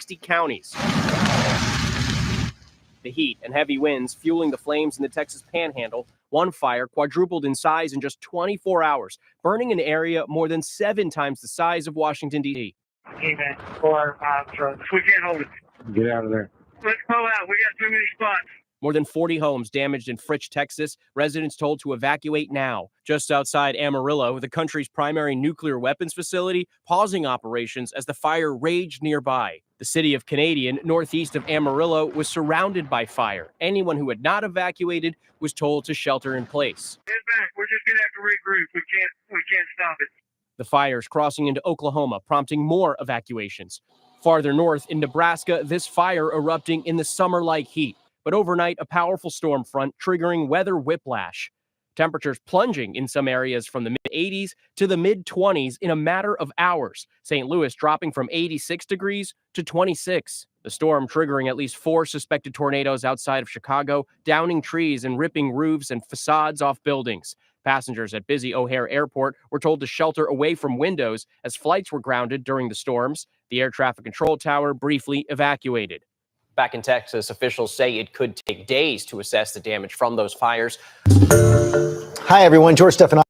60 counties. The heat and heavy winds fueling the flames in the Texas Panhandle. One fire quadrupled in size in just 24 hours, burning an area more than 7 times the size of Washington, D.C. Hey, man, 4 trucks. We can't hold it. Get out of there. Let's pull out. We got too many spots. More than 40 homes damaged in Fritch, Texas. Residents told to evacuate now. Just outside Amarillo, the country's primary nuclear weapons facility, pausing operations as the fire raged nearby. The city of Canadian, northeast of Amarillo, was surrounded by fire. Anyone who had not evacuated was told to shelter in place. Get back. We're just going to have to regroup. We can't stop it. The fires crossing into Oklahoma, prompting more evacuations. Farther north in Nebraska, this fire erupting in the summer-like heat. But overnight, a powerful storm front triggering weather whiplash. Temperatures plunging in some areas from the mid-80s to the mid-20s in a matter of hours. St. Louis dropping from 86 degrees to 26. The storm triggering at least 4 suspected tornadoes outside of Chicago, downing trees and ripping roofs and facades off buildings. Passengers at busy O'Hare Airport were told to shelter away from windows as flights were grounded during the storms. The air traffic control tower briefly evacuated. Back in Texas, officials say it could take days to assess the damage from those fires. Hi, everyone. George Stephanopoulos.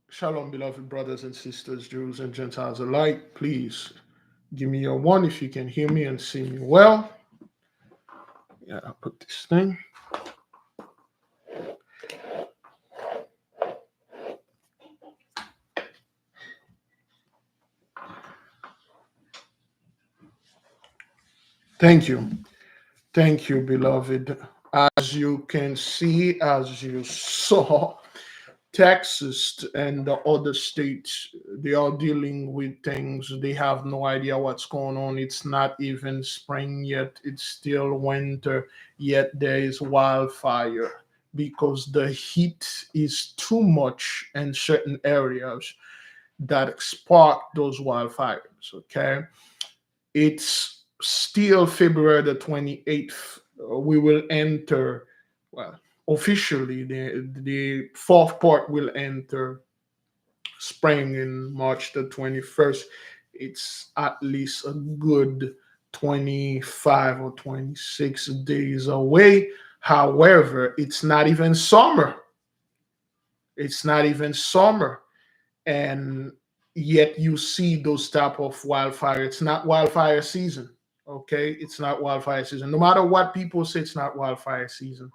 Shalom, beloved brothers and sisters, Jews and Gentiles alike. Please give me a 1 if you can hear me and see me well. Yeah, I'll put this thing. Thank you. Thank you, beloved. As you can see, as you saw, Texas and the other states, they are dealing with things. They have no idea what's going on. It's not even spring yet. It's still winter, yet there is wildfire because the heat is too much in certain areas that spark those wildfires, okay? It's still February the 28th. We will enter, well, officially, the fourth part will enter spring in March the 21st. It's at least a good 25 or 26 days away. However, it's not even summer. It's not even summer. And yet you see those type of wildfire. It's not wildfire season. Okay, it's not wildfire season. No matter what people say, it's not wildfire season.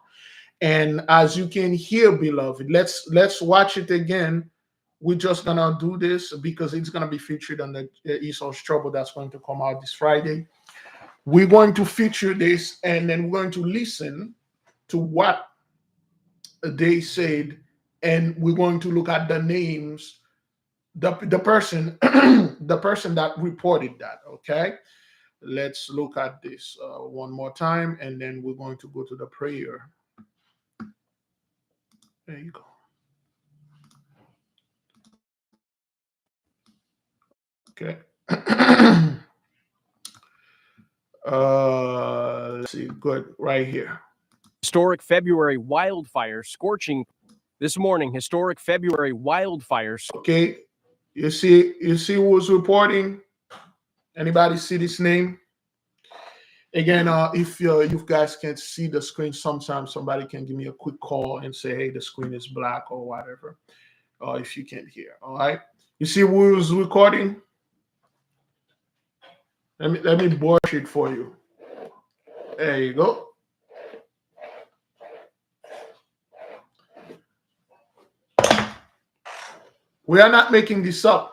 And as you can hear, beloved, let's watch it again. We're just gonna do this because it's gonna be featured on the Esau's Trouble that's going to come out this Friday. We're going to feature this, and then we're going to listen to what they said, and we're going to look at the names, the person, the person that reported that. Okay. Let's look at this one more time, and then we're going to go to the prayer. There you go. Okay. Let's see. Good. Right here. Historic February wildfire scorching. This morning, historic February wildfires. Okay. You see who's reporting? Anybody see this name? Again, if you guys can't see the screen, sometimes somebody can give me a quick call and say, hey, the screen is black or whatever, if you can't hear. All right. You see who's recording? Let me brush it for you. There you go. We are not making this up.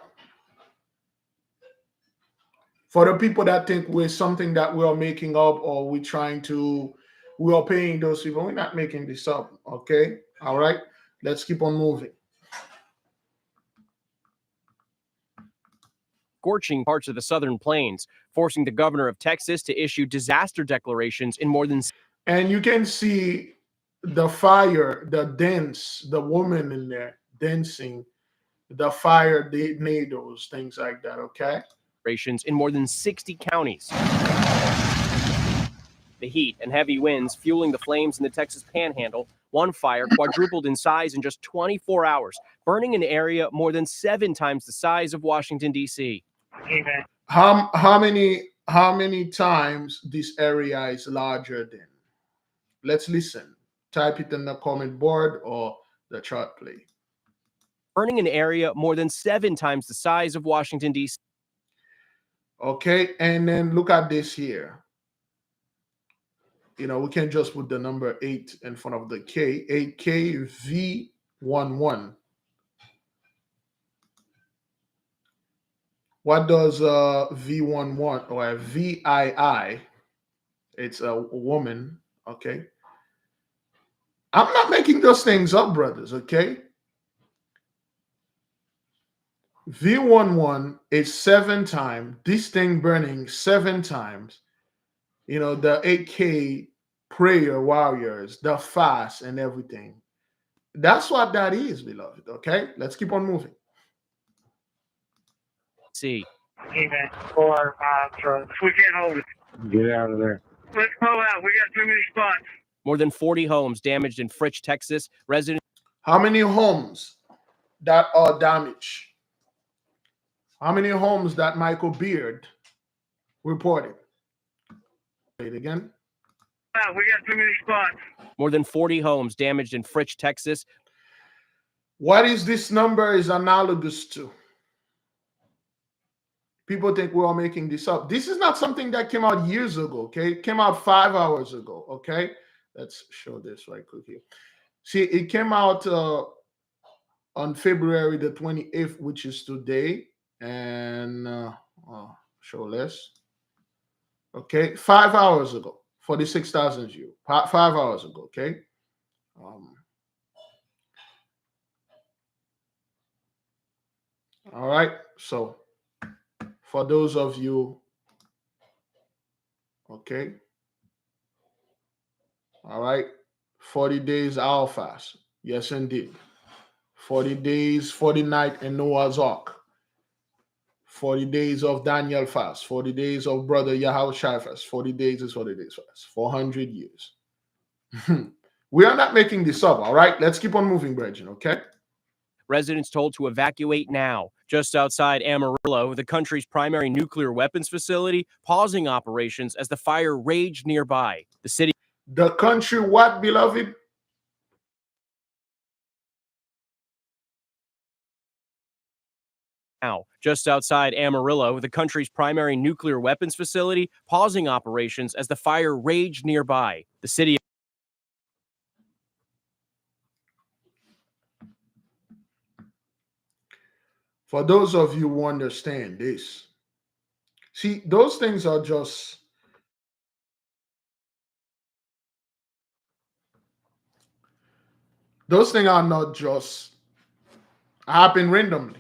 For the people that think we're something that we are making up or we are paying those people, we're not making this up, okay? All right, let's keep on moving. Scorching parts of the southern plains, forcing the governor of Texas to issue disaster declarations in more than... And you can see the fire, the dance, the woman in there dancing, the fire, the tornadoes, things like that, okay? In more than 60 counties. The heat and heavy winds fueling the flames in the Texas Panhandle. One fire quadrupled in size in just 24 hours, burning an area more than 7 times the size of Washington, D.C. Amen. How many times this area is larger than? Let's listen. Type it in the comment board or the chart play. Burning an area more than 7 times the size of Washington, D.C. Okay, and then look at this here. You know, we can just put the number 8 in front of the K. 8KV11. What does V11 or VII? It's a woman, okay? I'm not making those things up, brothers, okay? V11 is 7 times. This thing burning 7 times. You know, the 8K prayer warriors, the fast and everything. That's what that is, beloved, okay? Let's keep on moving. Amen. Or trucks. We can't hold it. Get out of there. Let's pull out. We got too many spots. More than 40 homes damaged in Fritch, Texas. Residents. How many homes that are damaged? How many homes that Michael Beard reported? Say it again. We got too many spots. More than 40 homes damaged in Fritch, Texas. What is this number is analogous to? People think we're all making this up. This is not something that came out years ago, okay? It came out 5 hours ago, okay? Let's show this right quick here. See, it came out on February the 28th, which is today. And show less. Okay, 5 hours ago, 46,000 views. 5 hours ago, okay? All right, so for those of you, okay, all right, 40 days our fast. Yes, indeed. 40 days, 40 nights in Noah's Ark. 40 days of Daniel fast. 40 days of Brother Yahushua fast. 40 days is 40 days fast. 400 years. We are not making this up, all right? Let's keep on moving, Brethren, okay? Residents told to evacuate now. Just outside Amarillo, the country's primary nuclear weapons facility, pausing operations as the fire raged nearby. The city. The country what, beloved? Now, just outside Amarillo, the country's primary nuclear weapons facility, pausing operations as the fire raged nearby. The city. For those of you who understand this, see, those things are just, those things are not just happen randomly.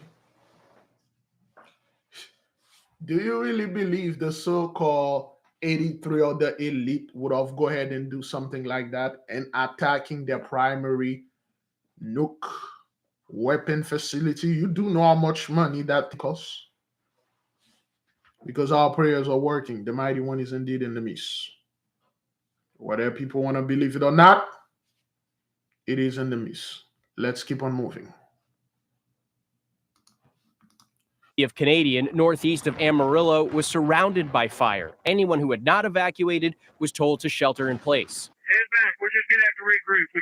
Do you really believe the so-called 83 or the elite would have go ahead and do something like that and attacking their primary nuke weapon facility? You do know how much money that costs. Because our prayers are working. The mighty one is indeed in the midst. Whether people want to believe it or not, it is in the midst. Let's keep on moving. Of Canadian, northeast of Amarillo, was surrounded by fire. Anyone who had not evacuated was told to shelter in place. Head back. We're just gonna have to regroup. We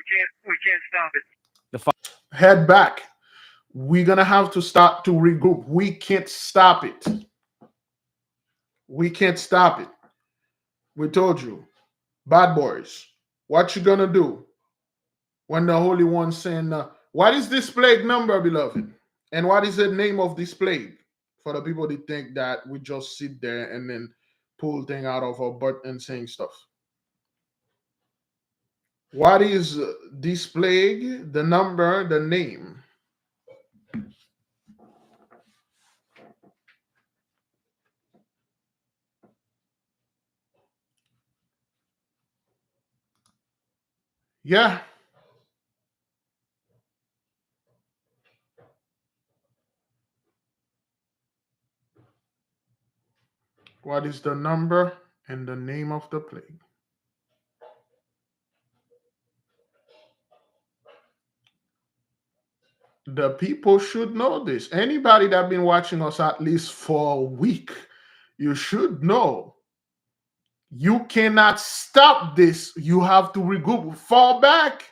can't stop it. The fire. Head back. We're gonna have to start to regroup. We can't stop it. We can't stop it. We told you, bad boys, what you gonna do when the Holy One saying, what is this plague number, beloved? And what is the name of this plague? For the people that think that we just sit there and then pull thing out of our butt and saying stuff. What is this plague? The number, the name. Yeah. What is the number and the name of the plague? The people should know this. Anybody that been watching us at least for a week, you should know. You cannot stop this. You have to regroup, fall back.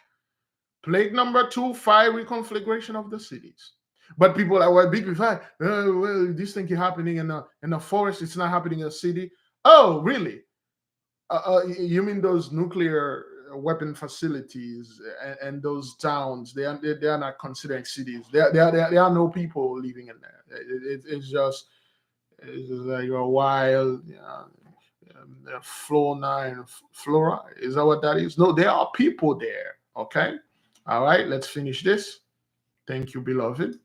Plague number 2, fiery conflagration of the cities. But people are, well, Biglevi, well, this thing is happening in the forest. It's not happening in a city. Oh, really? You mean those nuclear weapon facilities and those towns? They are not considered cities. There are no people living in there. It's just like a wild, Flo9 flora. Is that what that is? No, there are people there. Okay. All right. Let's finish this. Thank you, beloved.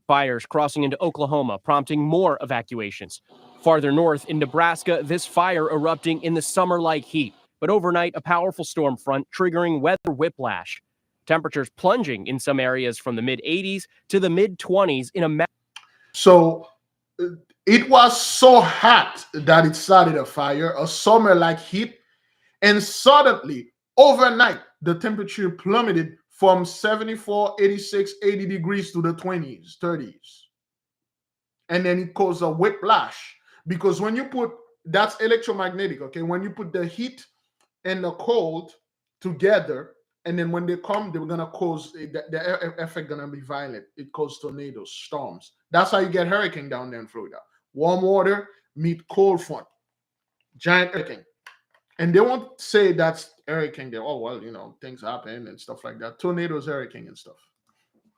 Fires crossing into Oklahoma, prompting more evacuations. Farther north in Nebraska, this fire erupting in the summer-like heat. But overnight, a powerful storm front triggering weather whiplash. Temperatures plunging in some areas from the mid-80s to the mid-20s in a... So it was so hot that it started a fire, a summer-like heat, and suddenly, overnight, the temperature plummeted from 74, 86, 80 degrees to the 20s, 30s. And then it caused a whiplash. Because when you put, that's electromagnetic, okay? When you put the heat and the cold together, and then when they come, they're going to cause, the effect going to be violent. It causes tornadoes, storms. That's how you get hurricane down there in Florida. Warm water meet cold front. Giant hurricane. And they won't say that's hurricane there. Oh, well, things happen and stuff like that. Tornadoes, hurricane and stuff.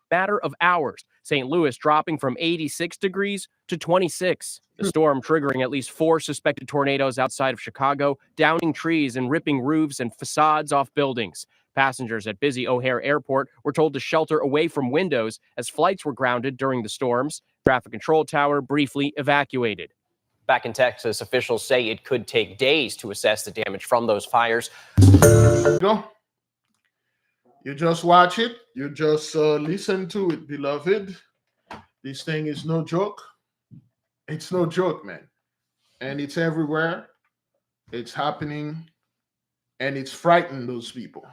Matter of hours. St. Louis dropping from 86 degrees to 26. The storm triggering at least 4 suspected tornadoes outside of Chicago, downing trees and ripping roofs and facades off buildings. Passengers at busy O'Hare Airport were told to shelter away from windows as flights were grounded during the storms. Traffic control tower briefly evacuated. Back in Texas, officials say it could take days to assess the damage from those fires. Go. You just watch it. You just listen to it, beloved. This thing is no joke. It's no joke, man. And it's everywhere. It's happening. And it's frightening those people.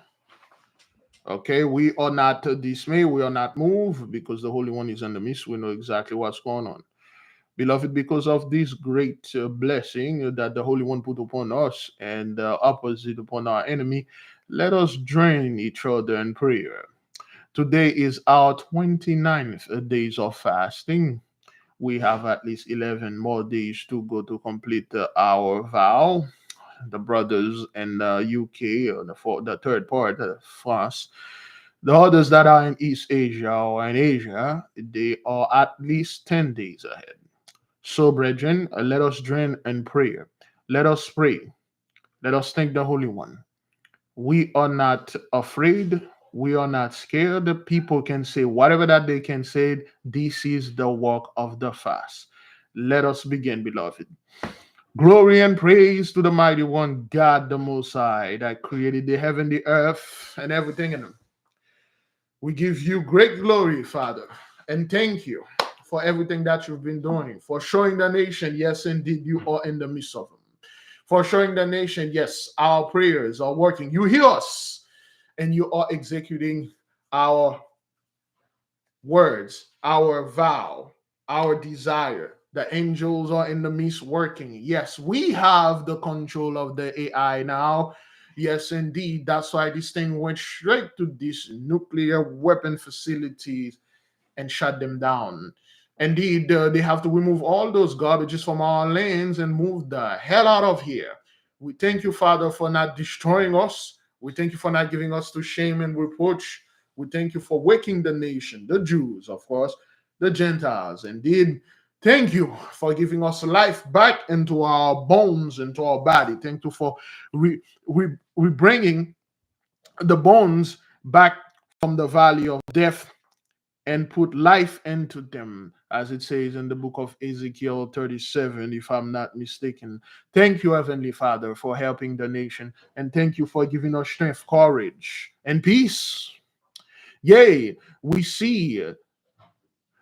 Okay, we are not dismayed. We are not moved because the Holy One is in the midst. We know exactly what's going on. Beloved, because of this great blessing that the Holy One put upon us and opposite upon our enemy, let us join each other in prayer. Today is our 29th days of fasting. We have at least 11 more days to go to complete our vow. The brothers in the UK, or the third part, France, the others that are in East Asia or in Asia, they are at least 10 days ahead. So, brethren, let us join in prayer. Let us pray. Let us thank the Holy One. We are not afraid. We are not scared. People can say whatever that they can say. This is the work of the fast. Let us begin, beloved. Glory and praise to the mighty one, God the Most High, that created the heaven, the earth, and everything in them. We give you great glory, Father, and thank you for everything that you've been doing, for showing the nation, yes, indeed, you are in the midst of them. For showing the nation, yes, our prayers are working. You hear us, and you are executing our words, our vow, our desire. The angels are in the midst working. Yes, we have the control of the AI now. Yes, indeed. That's why this thing went straight to these nuclear weapon facilities and shut them down. Indeed, they have to remove all those garbages from our lands and move the hell out of here. We thank you, Father, for not destroying us. We thank you for not giving us to shame and reproach. We thank you for waking the nation, the Jews, of course, the Gentiles. Indeed, thank you for giving us life back into our bones, into our body. Thank you for bringing the bones back from the valley of death and put life into them, as it says in the book of Ezekiel 37, if I'm not mistaken. Thank you, Heavenly Father, for helping the nation, and thank you for giving us strength, courage, and peace. Yea, we see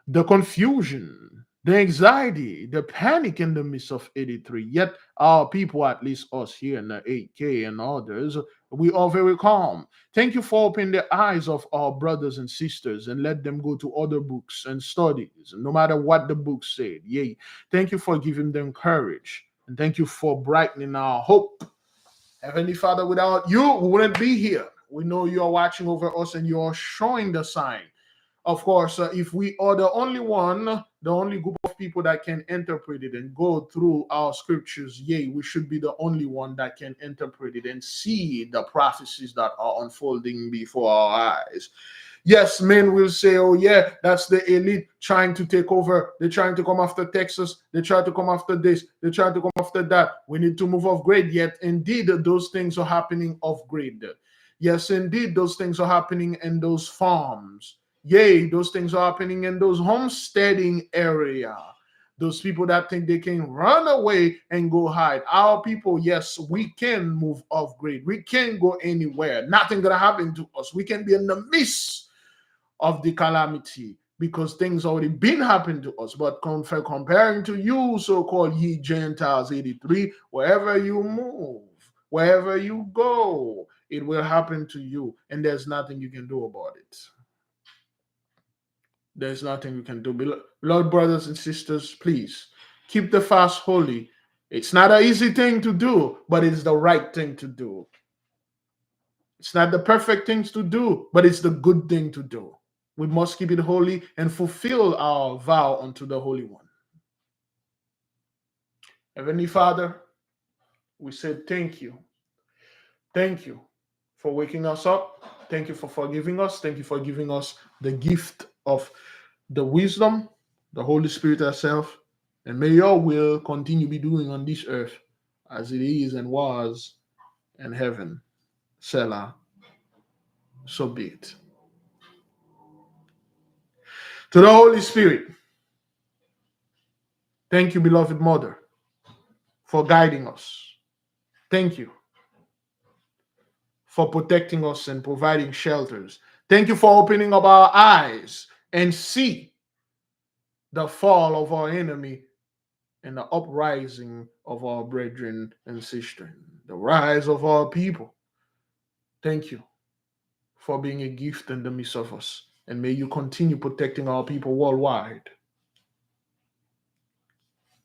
the confusion the anxiety, the panic in the midst of 83. Yet our people, at least us here in the 8K and others, we are very calm. Thank you for opening the eyes of our brothers and sisters and let them go to other books and studies, no matter what the book said. Yay. Thank you for giving them courage. And thank you for brightening our hope. Heavenly Father, without you, we wouldn't be here. We know you are watching over us and you are showing the sign. Of course, if we are the only one, the only group of people that can interpret it and go through our scriptures, yea, we should be the only one that can interpret it and see the prophecies that are unfolding before our eyes. Yes, men will say, oh yeah, that's the elite trying to take over. They're trying to come after Texas. They try to come after this. They try to come after that. We need to move off grid. Yet, indeed, those things are happening off grid. Yes, indeed, those things are happening in those farms. Yay, those things are happening in those homesteading area. Those people that think they can run away and go hide. Our people, yes, we can move off grid. We can go anywhere. Nothing gonna happen to us. We can be in the midst of the calamity because things already been happening to us. But comparing to you, so-called ye Gentiles 83, wherever you move, wherever you go, it will happen to you, and there's nothing you can do about it. There's nothing we can do. Beloved brothers and sisters, please keep the fast holy. It's not an easy thing to do, but it's the right thing to do. It's not the perfect things to do, but it's the good thing to do. We must keep it holy and fulfill our vow unto the Holy One. Heavenly Father, we said thank you. Thank you for waking us up. Thank you for forgiving us. Thank you for giving us the gift of the wisdom, the Holy Spirit herself, and may your will continue to be doing on this earth as it is and was in heaven. Selah, so be it. To the Holy Spirit, thank you, beloved Mother, for guiding us. Thank you for protecting us and providing shelters. Thank you for opening up our eyes and see the fall of our enemy and the uprising of our brethren and sisters, the rise of our people. Thank you for being a gift in the midst of us, and may you continue protecting our people worldwide.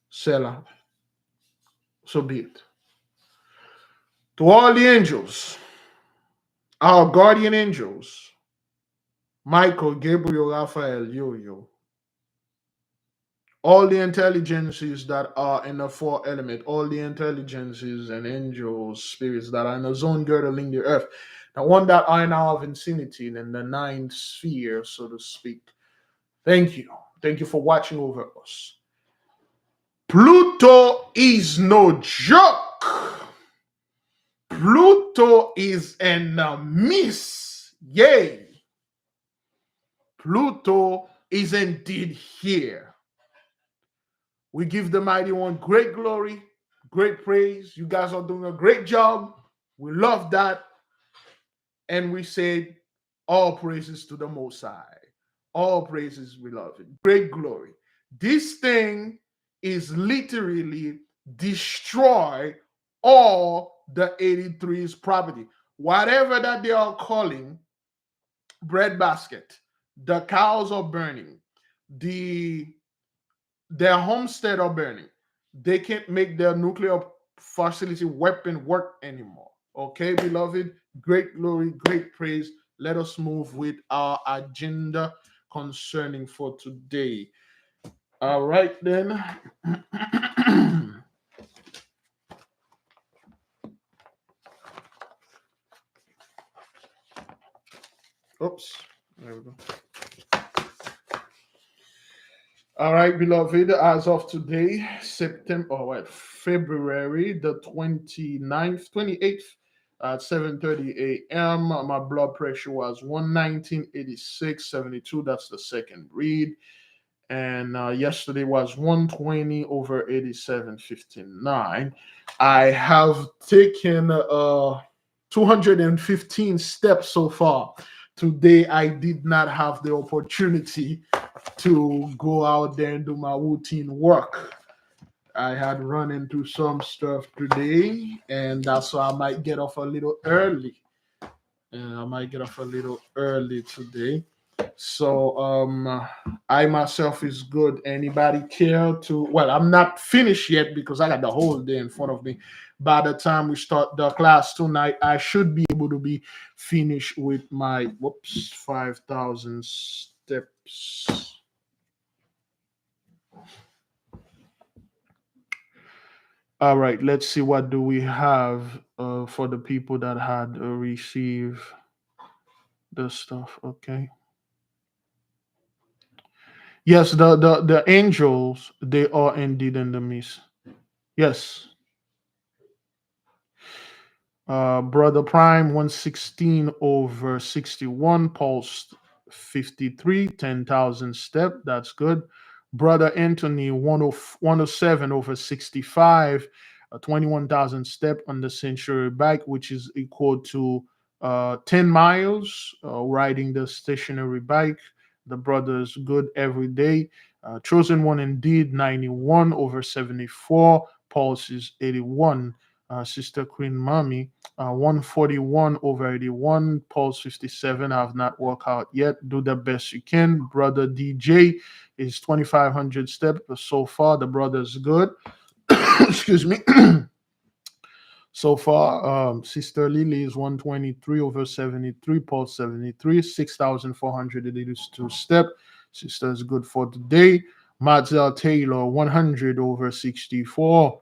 Selah, so be it. To all the angels, our guardian angels, Michael, Gabriel, Raphael, Yo-Yo, all the intelligences that are in the four element, all the intelligences and angels, spirits that are in the zone girdling the earth, the one that are in our vicinity in the ninth sphere, so to speak. Thank you. Thank you for watching over us. Pluto is no joke. Pluto is in the midst. Yay. Pluto is indeed here. We give the mighty one great glory, great praise. You guys are doing a great job. We love that. And we say all praises to the Most High. All praises, beloved. Great glory. This thing is literally destroy all the 83's property. Whatever that they are calling breadbasket, the cows are burning, their homestead are burning. They can't make their nuclear facility weapon work anymore. Okay, beloved, great glory, great praise. Let us move with our agenda concerning for today. All right, then. Oops, there we go. All right, beloved, as of today, February the 29th, 28th, at 7:30 a.m., my blood pressure was 119/86/72. That's the second read. And yesterday was 120/87/59. I have taken 215 steps so far. Today, I did not have the opportunity to go out there and do my routine work. I had run into some stuff today, and that's why I might get off a little early. And I might get off a little early today. So I myself is good. Anybody care to? Well, I'm not finished yet because I got the whole day in front of me. By the time we start the class tonight, I should be able to be finished with my 5,000 steps. All right, let's see what do we have for the people that had received the stuff. Okay. Yes, the angels, they are indeed in the midst. Yes. Brother Prime 116 over 61, Pulse 53, 10,000 step. That's good. Brother Anthony 107 over 65, 21,000 step on the Century bike, which is equal to 10 miles riding the stationary bike. The brother's good every day. Chosen one indeed 91 over 74, Pulse is 81. Sister Queen Mommy 141 over 81, Pulse 57. I have not worked out yet. Do the best you can. Brother DJ is 2,500 steps so far. The brother's good. Excuse me. So far, Sister Lily is 123 over 73, Pulse 73, 6,482 step. Sister is good for today. Mazel Taylor 100 over 64.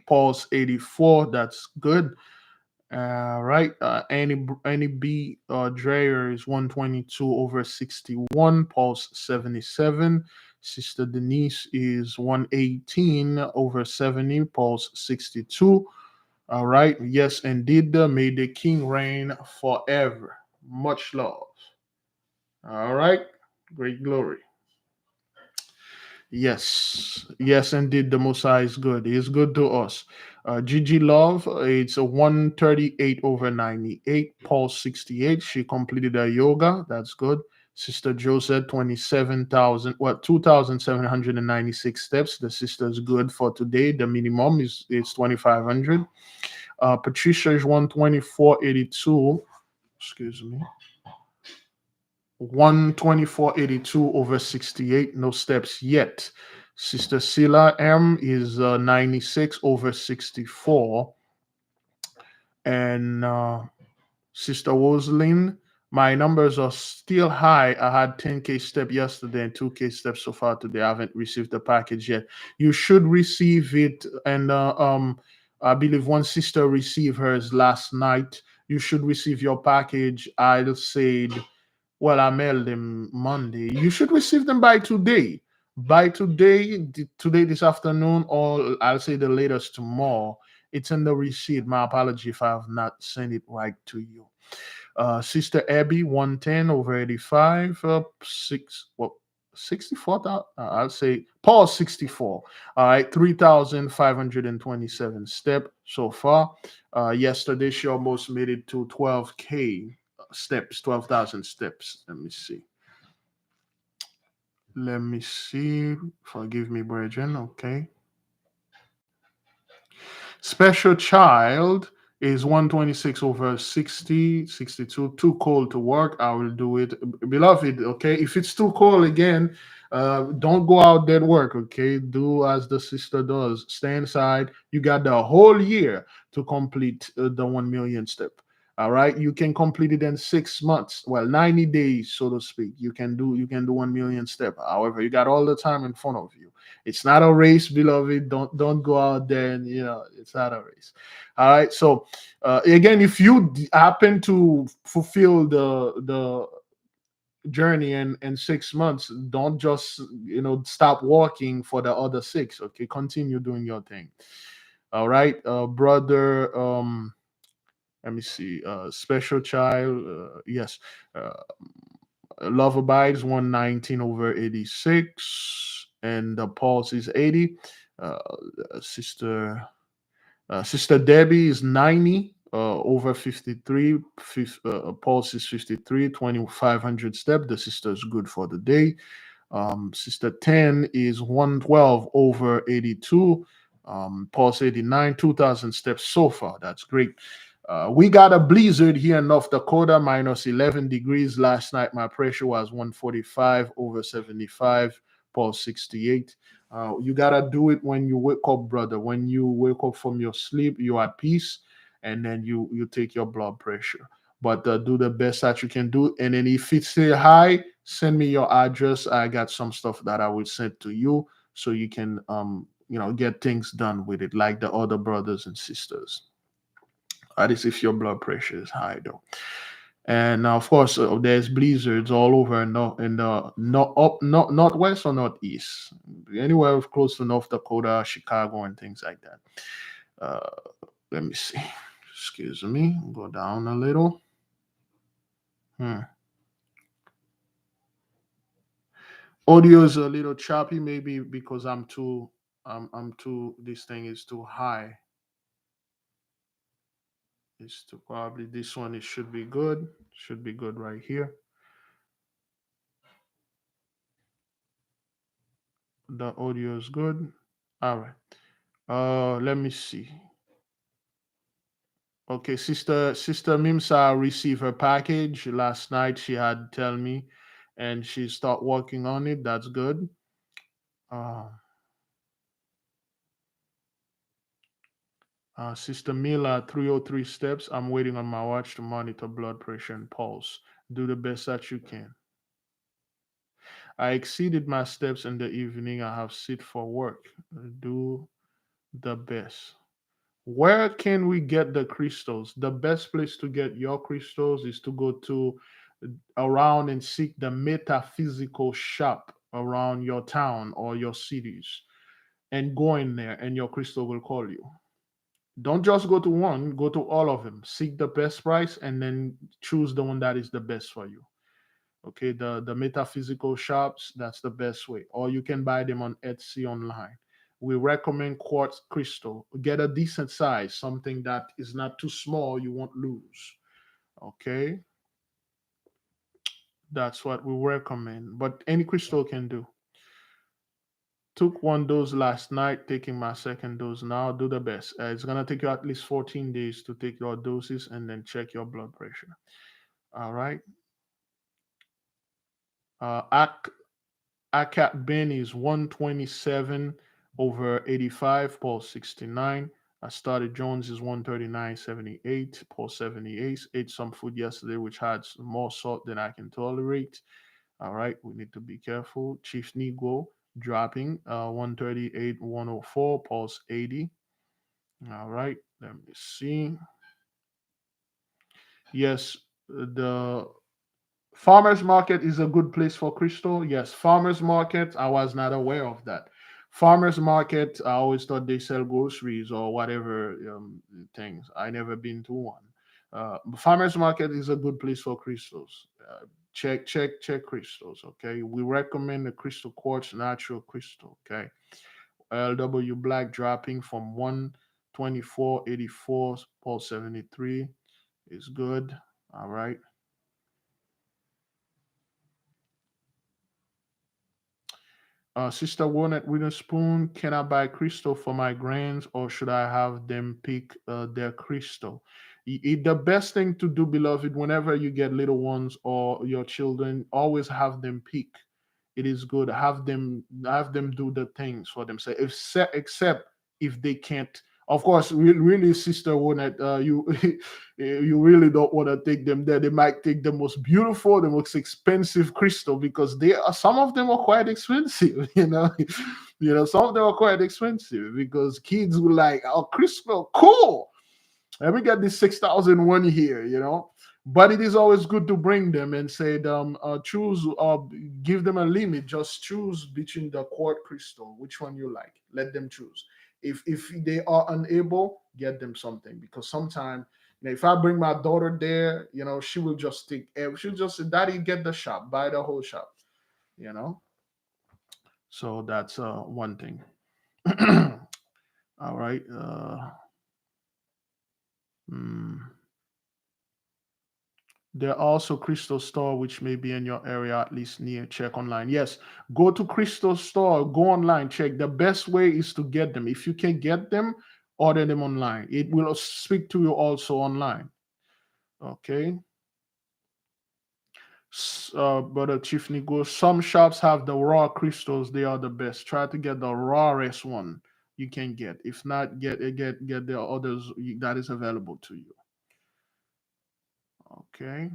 Pulse 84, that's good. Right. Any B Dreyer is 122 over 61, Pulse 77. Sister Denise is 118 over 70, Pulse 62. All right. Yes, indeed. May the King reign forever. Much love. All right. Great glory. Yes, indeed. The Messiah is good. He is good to us. Gigi Love, it's a 138 over 98. Paul 68. She completed her yoga. That's good. Sister Joseph 27,000, 2,796 steps. The sister is good for today. The minimum is 2,500. Patricia is 124.82. Excuse me. 124.82 over 68, no steps yet. Sister Sila M is 96 over 64. And Sister Roslyn, my numbers are still high. I had 10K step yesterday and 2K steps so far today. I haven't received the package yet. You should receive it. And I believe one sister received hers last night. You should receive your package. I'll say, well, I mailed them Monday. You should receive them by today. By today, today, this afternoon, or I'll say the latest tomorrow. It's in the receipt. My apology if I have not sent it right to you. Sister Abby, 110 over 85, 64. I'll say Paul 64. All right, 3,527 step so far. Yesterday, she almost made it to 12K steps, 12,000 steps. Let me see. Forgive me, brethren. Okay. Special child is 126 over 60, 62. Too cold to work. I will do it. Beloved, okay? If it's too cold again, don't go out there and work, okay? Do as the sister does. Stay inside. You got the whole year to complete the 1 million step. All right, you can complete it in 6 months. Well, 90 days, so to speak. You can do 1 million step. However, you got all the time in front of you. It's not a race, beloved. Don't go out there and it's not a race. All right. So again, if you happen to fulfill the journey in 6 months, don't just stop walking for the other 6. Okay, continue doing your thing. All right, brother. Let me see. Special child. Yes. Love Abides 119 over 86, and the pulse is 80. Sister Debbie is 90 over 53. Pulse is 53, 2,500 step. The sister is good for the day. Sister 10 is 112/82. Pulse 89, 2,000 steps so far. That's great. We got a blizzard here in North Dakota, minus 11 degrees. Last night, my pressure was 145/75, pulse 68. You got to do it when you wake up, brother. When you wake up from your sleep, you're at peace, and then you take your blood pressure. But do the best that you can do. And then if it's still high, send me your address. I got some stuff that I will send to you so you can get things done with it, like the other brothers and sisters. That is if your blood pressure is high, though. And of course, there's blizzards all over in the northwest or northeast, anywhere close to North Dakota, Chicago, and things like that. Let me see. Excuse me. Go down a little. Audio is a little choppy, maybe because I'm too. This thing is too high. It's too probably this one. It should be good. Should be good right here. The audio is good. All right. Let me see. Okay, sister Mimsa received her package last night. She had tell me, and she start working on it. That's good. Sister Mila, 303 steps. I'm waiting on my watch to monitor blood pressure and pulse. Do the best that you can. I exceeded my steps in the evening. I have sit for work. Do the best. Where can we get the crystals? The best place to get your crystals is to go to around and seek the metaphysical shop around your town or your cities and go in there and your crystal will call you. Don't just go to one, go to all of them. Seek the best price and then choose the one that is the best for you. Okay, the metaphysical shops, that's the best way. Or you can buy them on Etsy online. We recommend quartz crystal. Get a decent size, something that is not too small, you won't lose. Okay, that's what we recommend. But any crystal can do. Took one dose last night, taking my second dose now. Do the best. It's gonna take you at least 14 days to take your doses and then check your blood pressure. All right. ACAT bin is 127/85, pulse 69. I started Jones is 139/78, pulse 78. Ate some food yesterday which had more salt than I can tolerate. All right, we need to be careful. Chief Negro dropping 138/104, pulse 80. All right, let me see. Yes, the farmers market is a good place for crystal. Yes, farmers market. I was not aware of that. Farmers market. I always thought they sell groceries or whatever things. I never been to one. Farmers market is a good place for crystals. Check crystals. Okay, we recommend the crystal quartz natural crystal. Okay, LW black dropping from 124/84, pulse 73 is good. All right. Sister Walnut Witherspoon, can I buy crystal for my grands or should I have them pick their crystal? The best thing to do, beloved, whenever you get little ones or your children, always have them pick. It is good. Have them do the things for themselves. Except if they can't. Of course, really, Sister Walnut, you you really don't want to take them there. They might take the most beautiful, the most expensive crystal because some of them are quite expensive. Some of them are quite expensive because kids will like, oh, crystal, cool. Let me get this 6,000 one here. But it is always good to bring them and say, choose or give them a limit. Just choose between the quartz crystal, which one you like. Let them choose. If they are unable, get them something because sometimes if I bring my daughter there, she will just she'll just say, Daddy, get the shop, buy the whole shop, So that's one thing. All right. There are also Crystal Store, which may be in your area, at least near. Check online. Yes, go to Crystal Store, go online, check. The best way is to get them. If you can get them, order them online. It will speak to you also online. Okay. But Chief Nigo, some shops have the raw crystals. They are the best. Try to get the rawest one you can get. If not, get the others that is available to you. Okay.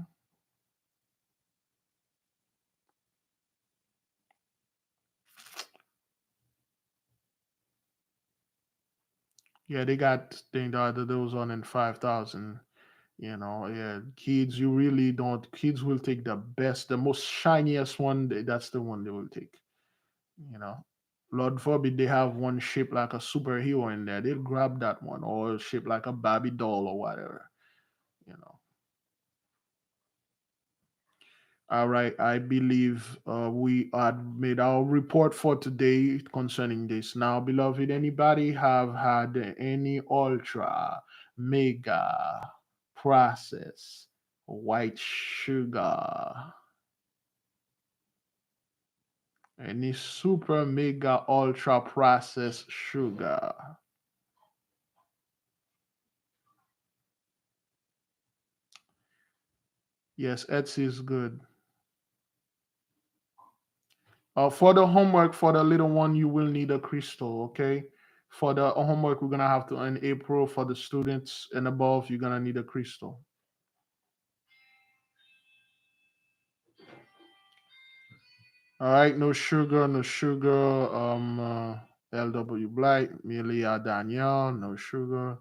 Yeah, they got those on in 5,000. You know, yeah, kids, you really don't. Kids will take the best, the most shiniest one. That's the one they will take. You know, Lord forbid they have one shaped like a superhero in there. They'll grab that one, or shaped like a Barbie doll or whatever. You know. All right, I believe we had made our report for today concerning this. Now, beloved, anybody have had any ultra mega process white sugar? Any super mega ultra processed sugar? Yes, Etsy is good. For the homework for the little one, you will need a crystal, okay? For the homework, we're gonna have to in April for the students and above, you're gonna need a crystal. All right, no sugar, no sugar. LW Blight, Melia Danielle, no sugar,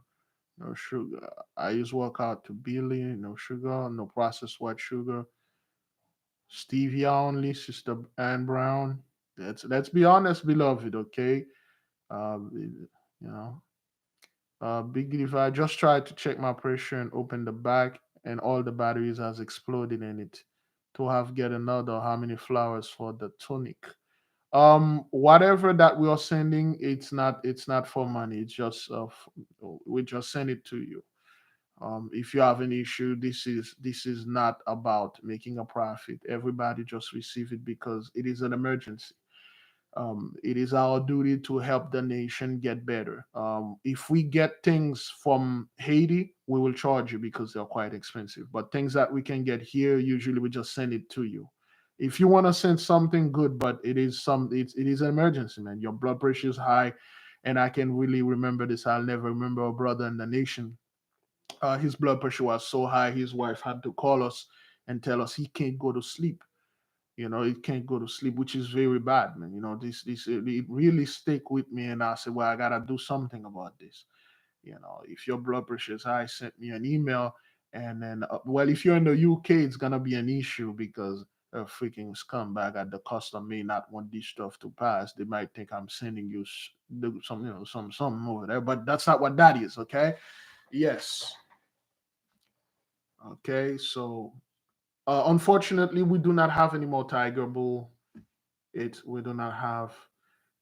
no sugar. I use workout to Billy, no sugar, no processed white sugar. Stevia only, Sister Ann Brown. Let's be honest, beloved, okay? You know, Big if I just tried to check my pressure and open the back, and all the batteries has exploded in it. To have get another, how many flowers for the tonic? Whatever that we are sending, it's not for money. It's just we just send it to you. If you have an issue, this is not about making a profit. Everybody just receive it because it is an emergency. It is our duty to help the nation get better. If we get things from Haiti, we will charge you because they're quite expensive. But things that we can get here, usually we just send it to you. If you want to send something good, but it is an emergency, man. Your blood pressure is high, and I can really remember this. I'll never remember a brother in the nation. His blood pressure was so high, his wife had to call us and tell us he can't go to sleep. It can't go to sleep, which is very bad, man. This it really stick with me, and I said, well, I gotta do something about this. If your blood pressure is high, send me an email, and then, well, if you're in the UK, it's gonna be an issue because a freaking scumbag at the custom may not want this stuff to pass. They might think I'm sending you some, something over there, but that's not what that is. Okay, yes, okay, so. Unfortunately, we do not have any more Tiger Bull. We do not have,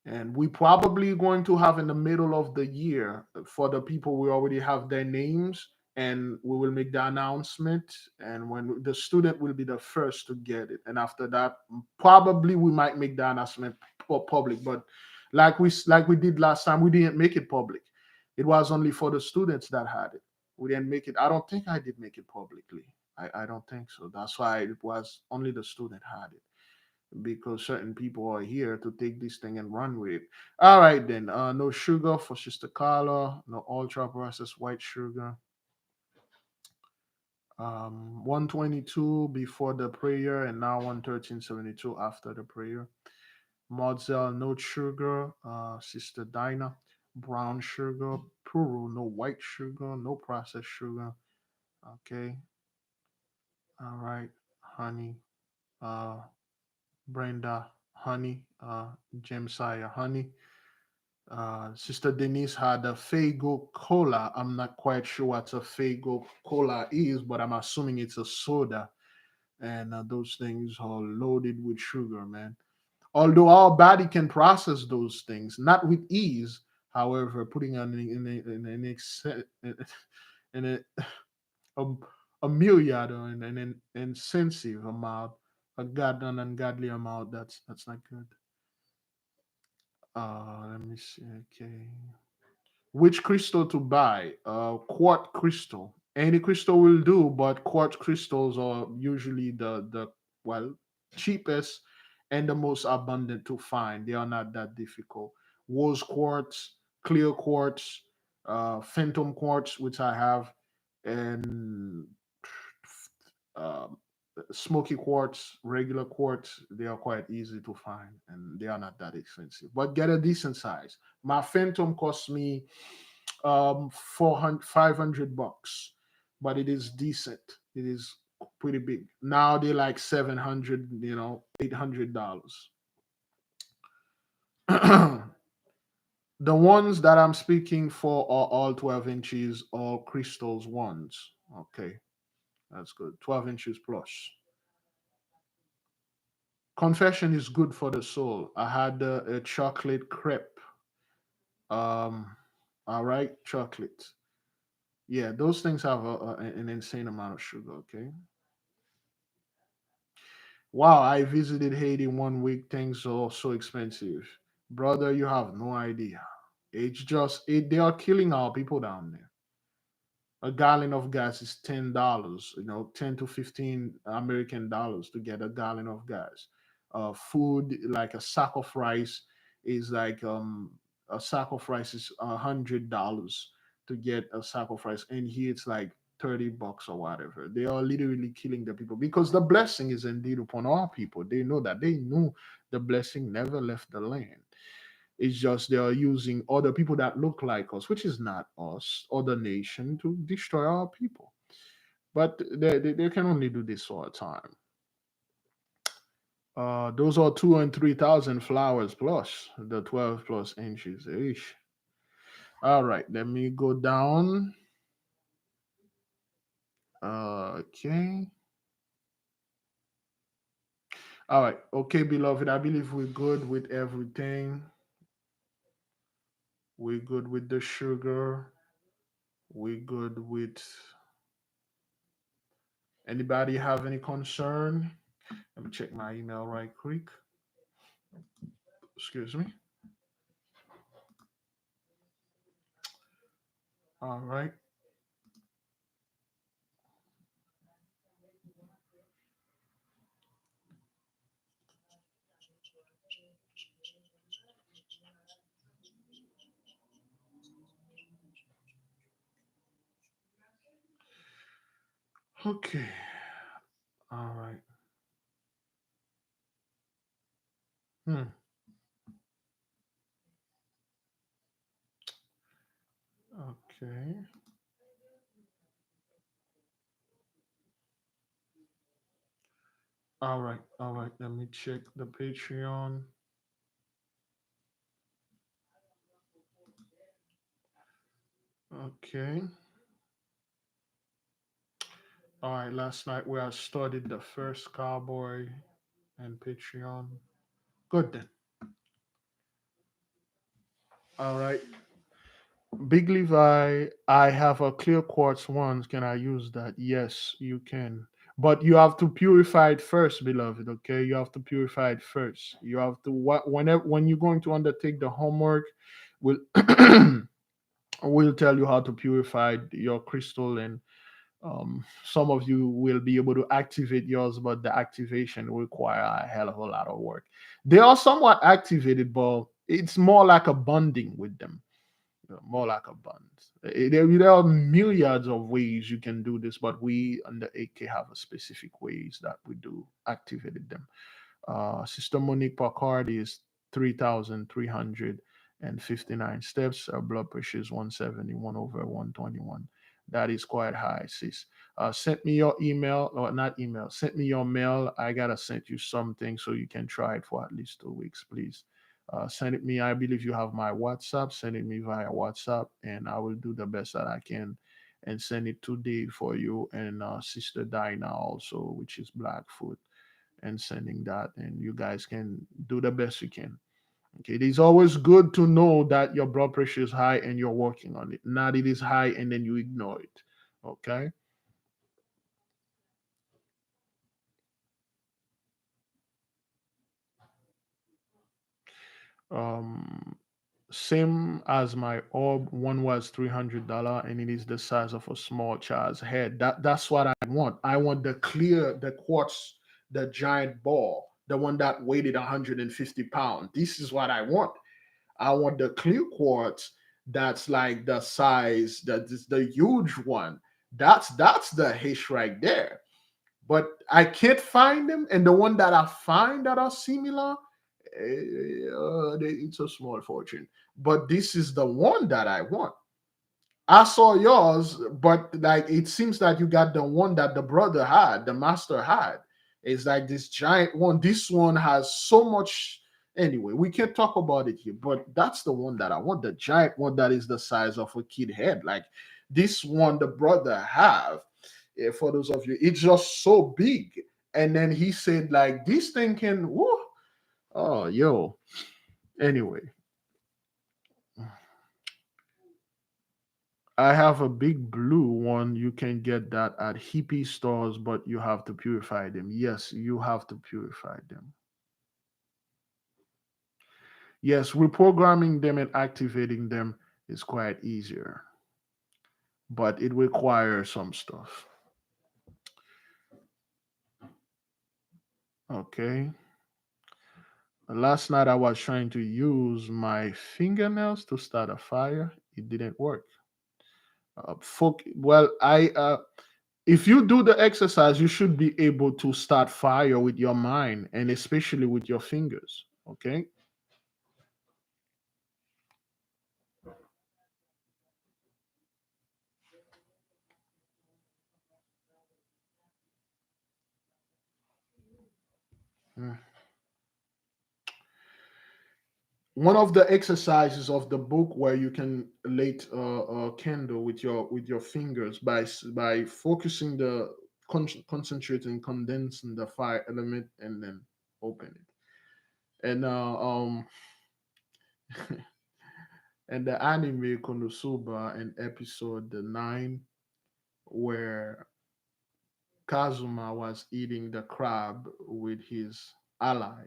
and we probably going to have in the middle of the year for the people we already have their names, and we will make the announcement. And when the student will be the first to get it, and after that, probably we might make the announcement public. But like we did last time, we didn't make it public. It was only for the students that had it. We didn't make it. I don't think I did make it publicly. I don't think so. That's why it was only the student had it because certain people are here to take this thing and run with it. All right, then. No sugar for Sister Carla. No ultra processed white sugar. 122 before the prayer, and now 113.72 after the prayer. Mozzell, no sugar. Sister Dinah, brown sugar. Puru, no white sugar. No processed sugar. Okay. All right. Honey. Uh, Brenda, honey. Jemsiah, honey. Sister Denise had a Fago Cola. I'm not quite sure what a Fago Cola is, but I'm assuming it's a soda. And those things are loaded with sugar, man. Although our body can process those things, not with ease. However, putting on in a a myriad or an insensitive amount, an ungodly amount. That's not good. Let me see. Okay. Which crystal to buy? Quartz crystal. Any crystal will do, but quartz crystals are usually the well cheapest and the most abundant to find. They are not that difficult. Rose quartz, clear quartz, phantom quartz, which I have, and um, smoky quartz, regular quartz, they are quite easy to find and they are not that expensive. But get a decent size. My phantom cost me 400 $500, but it is decent. It is pretty big. Now they're like 700, $800. The ones that I'm speaking for are all 12 inches, all crystals ones. Okay, that's good. 12 inches plus. Confession is good for the soul. I had a chocolate crepe. All right, chocolate. Yeah, those things have an insane amount of sugar. Okay. Wow, I visited Haiti 1 week. Things are so expensive, brother. You have no idea. It's just they are killing our people down there. A gallon of gas is $10, 10 to 15 American dollars to get a gallon of gas. Food, like a sack of rice, is like a sack of rice is $100 to get a sack of rice, and here it's like $30 or whatever. They are literally killing the people because the blessing is indeed upon our people. They know that. They knew the blessing never left the land. It's just they are using other people that look like us, which is not us, other nation, to destroy our people. But they can only do this all the time. Those are 2 and 3,000 flowers plus the 12 plus inches. Eesh. All right, let me go down. Okay. All right. Okay, beloved. I believe we're good with everything. We're good with the sugar. We're good with anybody have any concern? Let me check my email right quick. Excuse me. All right. Okay. All right. Hmm. Okay. All right. All right. Let me check the Patreon. Okay. All right. Last night we had started the first cowboy and Patreon. Good then. All right. Big Levi, I have a clear quartz one. Can I use that? Yes, you can. But you have to purify it first, beloved. Okay, you have to purify it first. You have to whenever when you're going to undertake the homework, we'll we'll tell you how to purify your crystal, and some of you will be able to activate yours, but the activation will require a hell of a lot of work. They are somewhat activated, but it's more like a bonding with them, more like a bond. There are myriads of ways you can do this, but we on the AK have a specific ways that we do activated them. Sister Monique Packard is 3,359 steps. Her blood pressure is 171/121. That is quite high, sis. Send me your email, or not email, send me your mail. I gotta send you something so you can try it for at least 2 weeks, please. Send it me. I believe you have my WhatsApp. Send it me via WhatsApp, and I will do the best that I can and send it today for you. And Sister Dinah also, which is Blackfoot, and sending that, and you guys can do the best you can. Okay, it is always good to know that your blood pressure is high and you're working on it, not it is high and then you ignore it. Okay. Um, Same as my orb. One was $300, and it is the size of a small child's head. That's what I want. I want the quartz, the giant ball, the one that weighed 150 pounds. This is what I want. I want the clear quartz that's like the size that is the huge one. That's the hish right there. But I can't find them, and the one that I find that are similar, it's a small fortune. But this is the one that I want. I saw yours, but like it seems that you got the one that the brother had, the master had. It's like this giant one. This one has so much. Anyway, we can't talk about it here, but that's the one that I want, the giant one that is the size of a kid head. Like this one the brother have. For those of you, it's just so big. And then he said, like, this thing can, whoo, oh, yo. Anyway, I have a big blue one. You can get that at hippie stores, but you have to purify them. Yes, you have to purify them. Yes, reprogramming them and activating them is quite easier, but it requires some stuff. Okay. Last night I was trying to use my fingernails to start a fire. It didn't work. Well, if you do the exercise, you should be able to start fire with your mind and especially with your fingers. Okay. Mm. One of the exercises of the book where you can light a candle with your fingers by focusing the concentrating, condensing the fire element, and then open it. And and the anime Konosuba in episode 9, where Kazuma was eating the crab with his ally.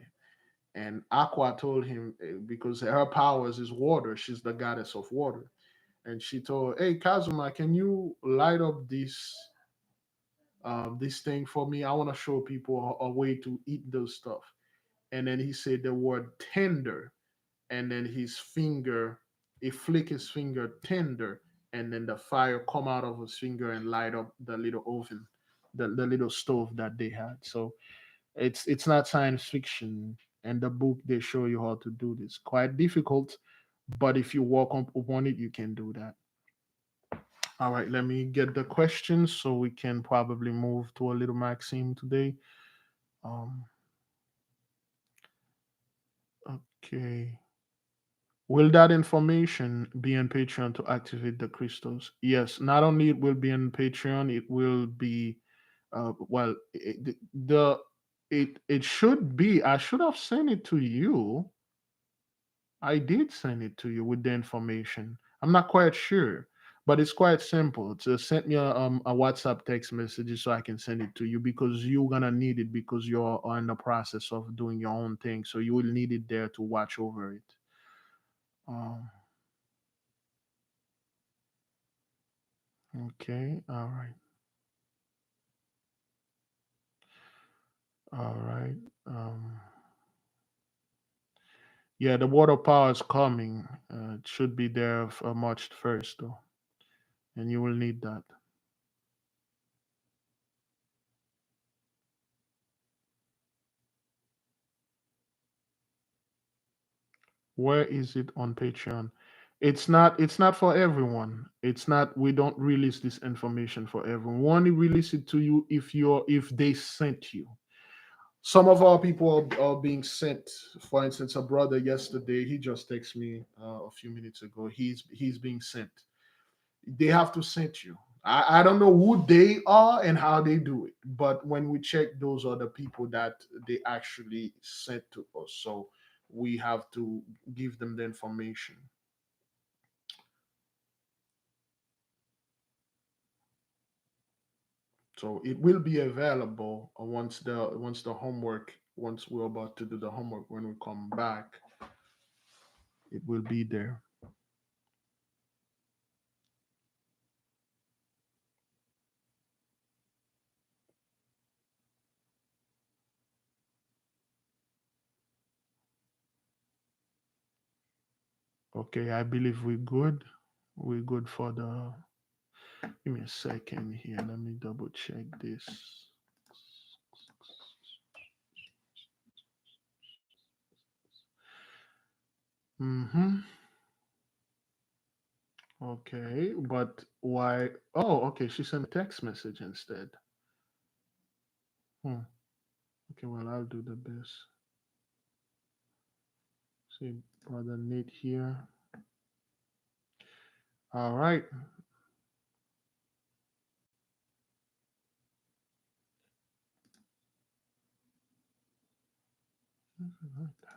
And Aqua told him, because her powers is water, she's the goddess of water. And she told, "Hey Kazuma, can you light up this thing for me? I want to show people a way to eat those stuff." And then he said the word tender, and then his finger, he flick his finger tender, and then the fire come out of his finger and light up the little oven, the little stove that they had. So it's not science fiction. And the book they show you how to do this. Quite difficult, but if you work upon it, you can do that. All right, let me get the questions so we can probably move to a little maxim today. Um, okay. Will that information be on Patreon to activate the crystals? Yes. Not only it will be on Patreon, it will be well it should be. I should have sent it to you. I did send it to you with the information. I'm not quite sure, but it's quite simple. Just send me a WhatsApp text message so I can send it to you, because you're gonna need it because you're in the process of doing your own thing. So you will need it there to watch over it. Um, okay, all right. Um, yeah, the water power is coming. It should be there for March 1st, though, and you will need that. Where is it on Patreon? It's not for everyone. It's not, we don't release this information for everyone. We only release it to you if they sent you. Some of our people are being sent. For instance, a brother yesterday, he just texted me a few minutes ago. He's being sent. They have to send you. I don't know who they are and how they do it, but when we check, those are the people that they actually sent to us. So we have to give them the information. So it will be available once we're about to do the homework when we come back. it will be there. Okay, I believe we're good. We're good for the. Give me a second here. Let me double check this. Okay, but why? Oh, okay. She sent a text message instead. Okay, well, I'll do the best. See, brother Nate here. All right. Like that.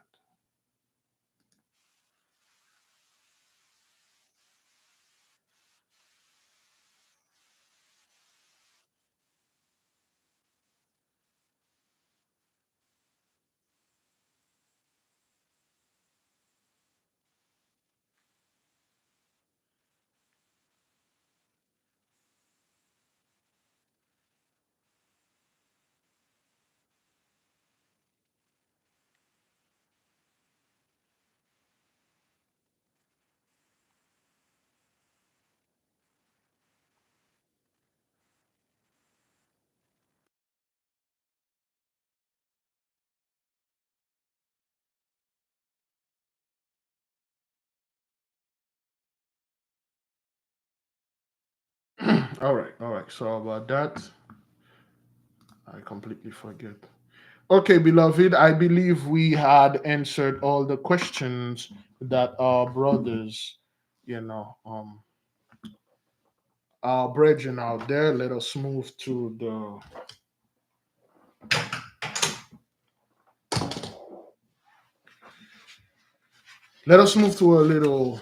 All right, all right. So about that, I completely forget. Okay, beloved, I believe we had answered all the questions that our brothers, our brethren out there. Let us move to the. Let us move to a little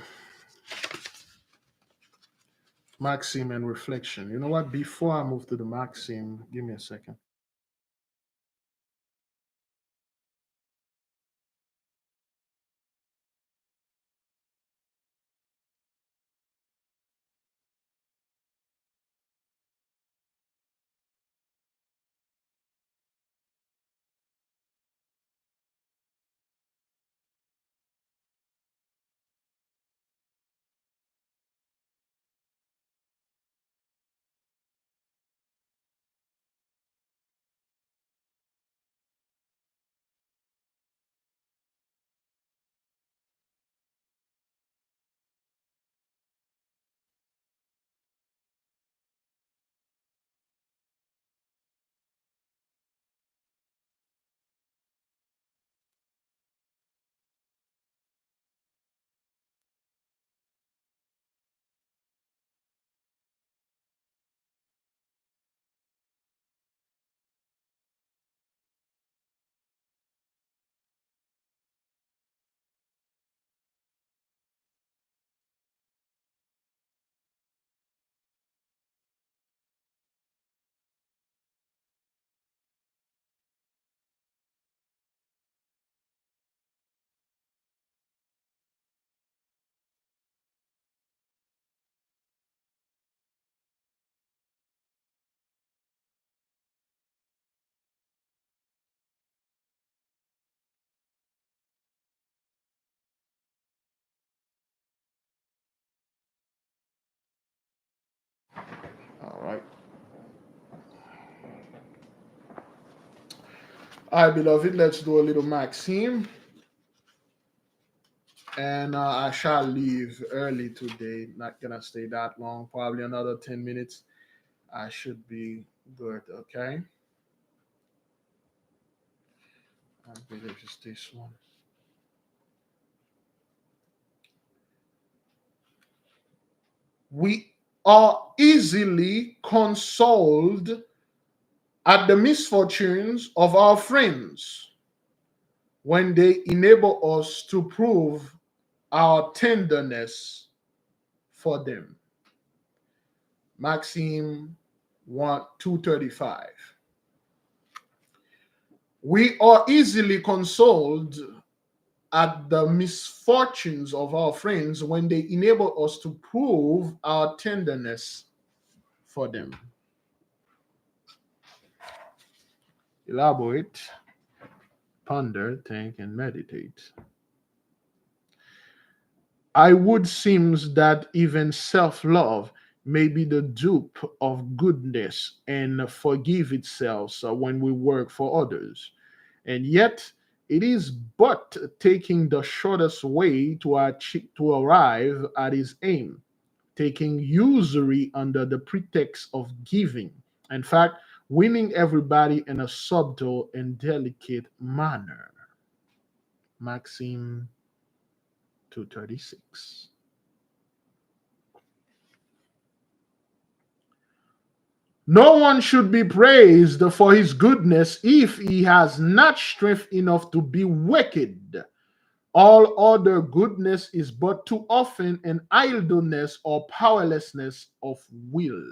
maxim and reflection. You know what? Before I move to the maxim, give me a second. All right. All right, beloved, let's do a little maxim. And I shall leave early today. Not gonna stay that long. Probably another 10 minutes. I should be good. Okay. I believe it's this one. We are easily consoled at the misfortunes of our friends when they enable us to prove our tenderness for them. Maxim 235. We are easily consoled at the misfortunes of our friends when they enable us to prove our tenderness for them. Elaborate, ponder, think, and meditate. I would seems that even self-love may be the dupe of goodness and forgive itself when we work for others. And yet it is but taking the shortest way to arrive at his aim, taking usury under the pretext of giving. In fact, winning everybody in a subtle and delicate manner. Maxim 236. No one should be praised for his goodness if he has not strength enough to be wicked. All other goodness is but too often an idleness or powerlessness of will.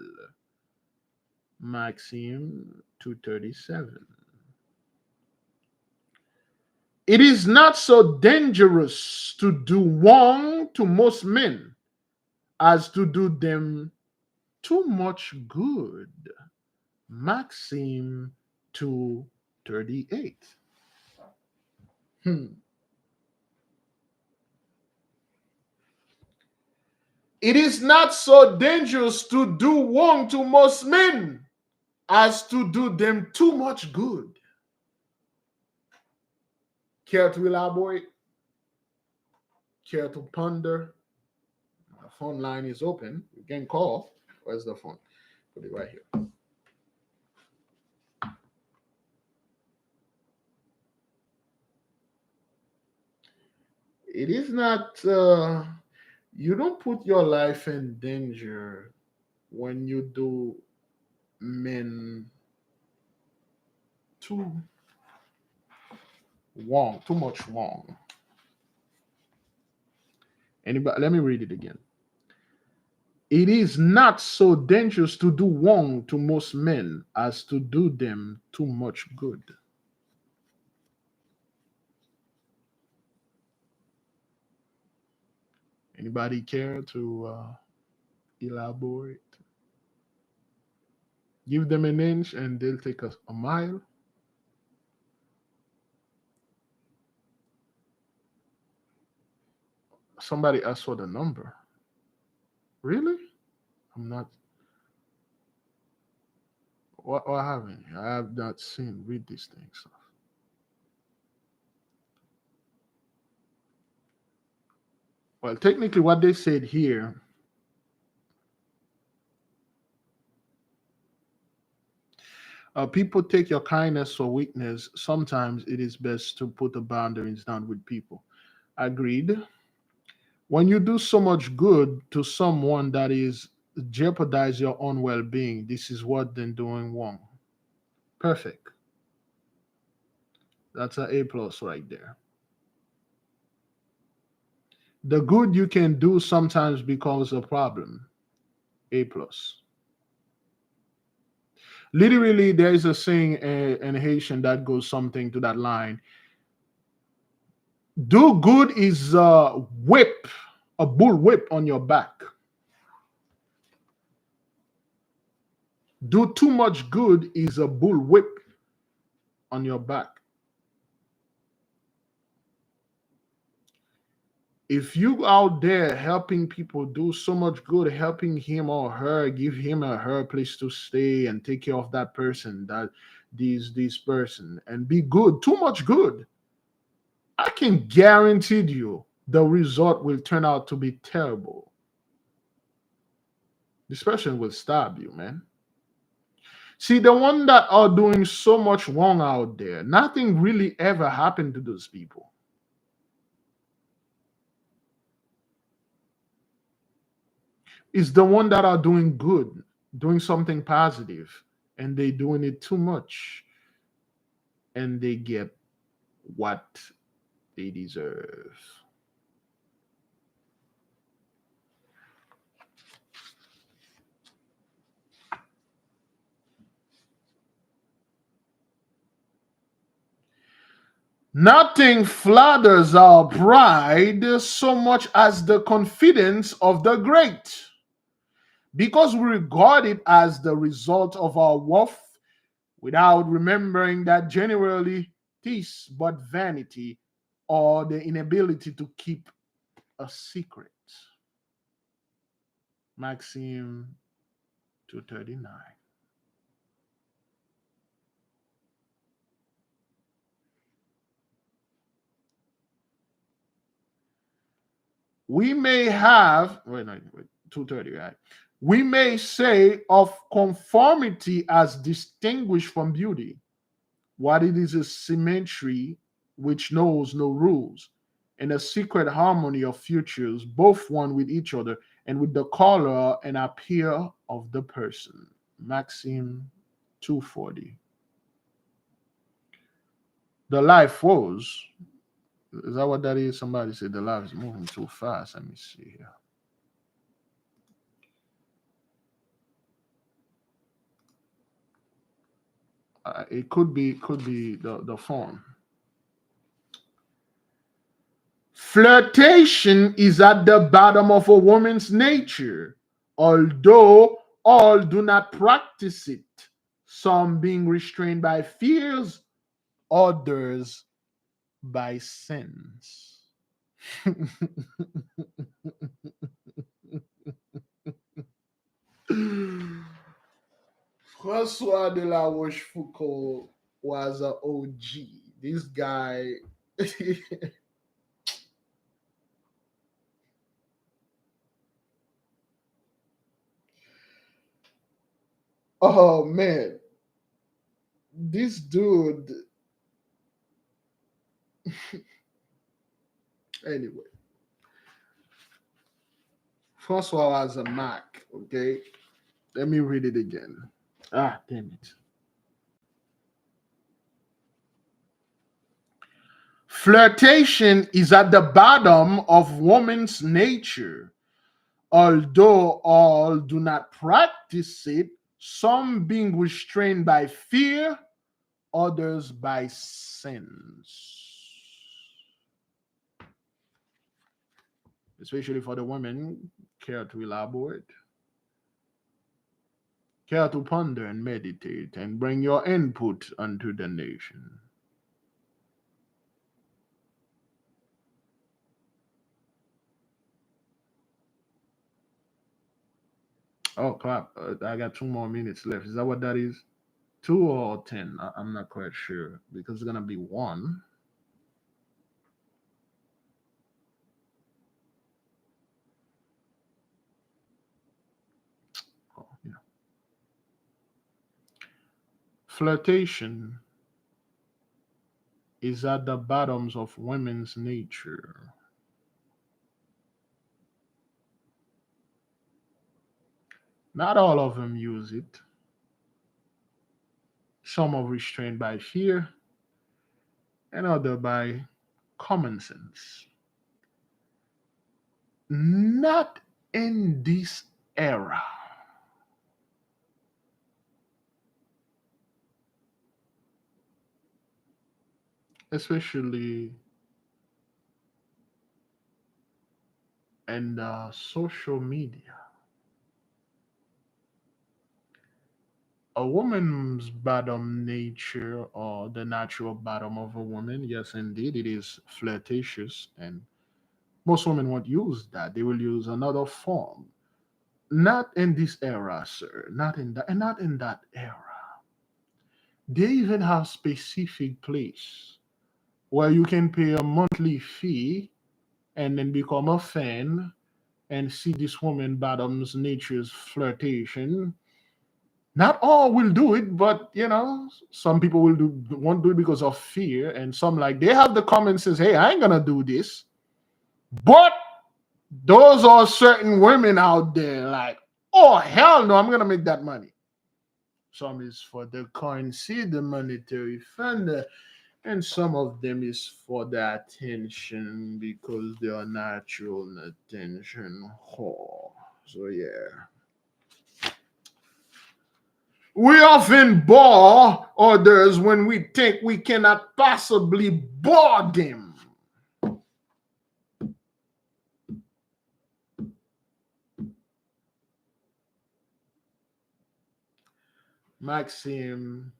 Maxim 237. It is not so dangerous to do wrong to most men as to do them too much good. Maxim 238. It is not so dangerous to do wrong to most men as to do them too much good. Care to elaborate? Care to ponder? The phone line is open. You can call. Where's the phone? Put it right here. It is not, you don't put your life in danger when you do men too wrong, too much wrong. Anybody, let me read it again. It is not so dangerous to do wrong to most men as to do them too much good. Anybody care to elaborate? Give them an inch and they'll take a mile. Somebody asked for the number. Really? I'm not. What happened? I have not seen. Read these things. Well, technically, what they said here, people take your kindness for weakness. Sometimes it is best to put the boundaries down with people. Agreed. When you do so much good to someone that is jeopardize your own well-being, this is what they're doing wrong. Perfect. That's an A plus right there. The good you can do sometimes becomes a problem. A plus. Literally, there is a saying in Haitian that goes something to that line. Do good is a whip, a bull whip on your back. Do too much good is a bull whip on your back. If you out there helping people do so much good, helping him or her, give him or her place to stay and take care of that person, that this person, and be good, too much good, I can guarantee you the result will turn out to be terrible. This person will stab you, man. See, the one that are doing so much wrong out there, nothing really ever happened to those people. It's the one that are doing good, doing something positive, and they doing it too much, and they get what they deserve. Nothing flatters our pride so much as the confidence of the great, because we regard it as the result of our worth without remembering that generally this but vanity or the inability to keep a secret. Maxim 239. We may have, wait, 230, right? We may say of conformity as distinguished from beauty, what it is symmetry which knows no rules, and a secret harmony of futures, both one with each other and with the color and appear of the person. Maxim 240. The life was. Is that what that is? Somebody said the life is moving too fast. Let me see here. It could be the phone. Flirtation is at the bottom of a woman's nature, although all do not practice it, some being restrained by fears, others by sins. François de la Rochefoucauld was an OG. This guy. Oh man, this dude. Anyway, Francois was a Mac. Okay, let me read it again. Ah, damn it. Flirtation is at the bottom of woman's nature, although all do not practice it, some being restrained by fear, others by sins. Especially for the women, care to elaborate, care to ponder and meditate, and bring your input unto the nation. Oh, crap. I got 2 more minutes left. Is that what that is? 2 or 10? I'm not quite sure because it's going to be 1. Oh, yeah. Flirtation is at the bottoms of women's nature. Not all of them use it. Some are restrained by fear, and others by common sense. Not in this era. Especially in social media. A woman's bottom nature, or the natural bottom of a woman, yes, indeed, it is flirtatious, and most women won't use that. They will use another form. Not in this era, sir. Not in that, and not in that era. They even have specific place where you can pay a monthly fee and then become a fan and see this woman bottom's nature's flirtation. Not all will do it, but some people won't do it because of fear, and some, like, they have the common sense, hey, I ain't gonna do this. But those are certain women out there like, oh hell no, I'm gonna make that money. Some is for the currency, the monetary fund, and some of them is for the attention because they are natural attention whore. So yeah. We often bore others when we think we cannot possibly bore them. Maxim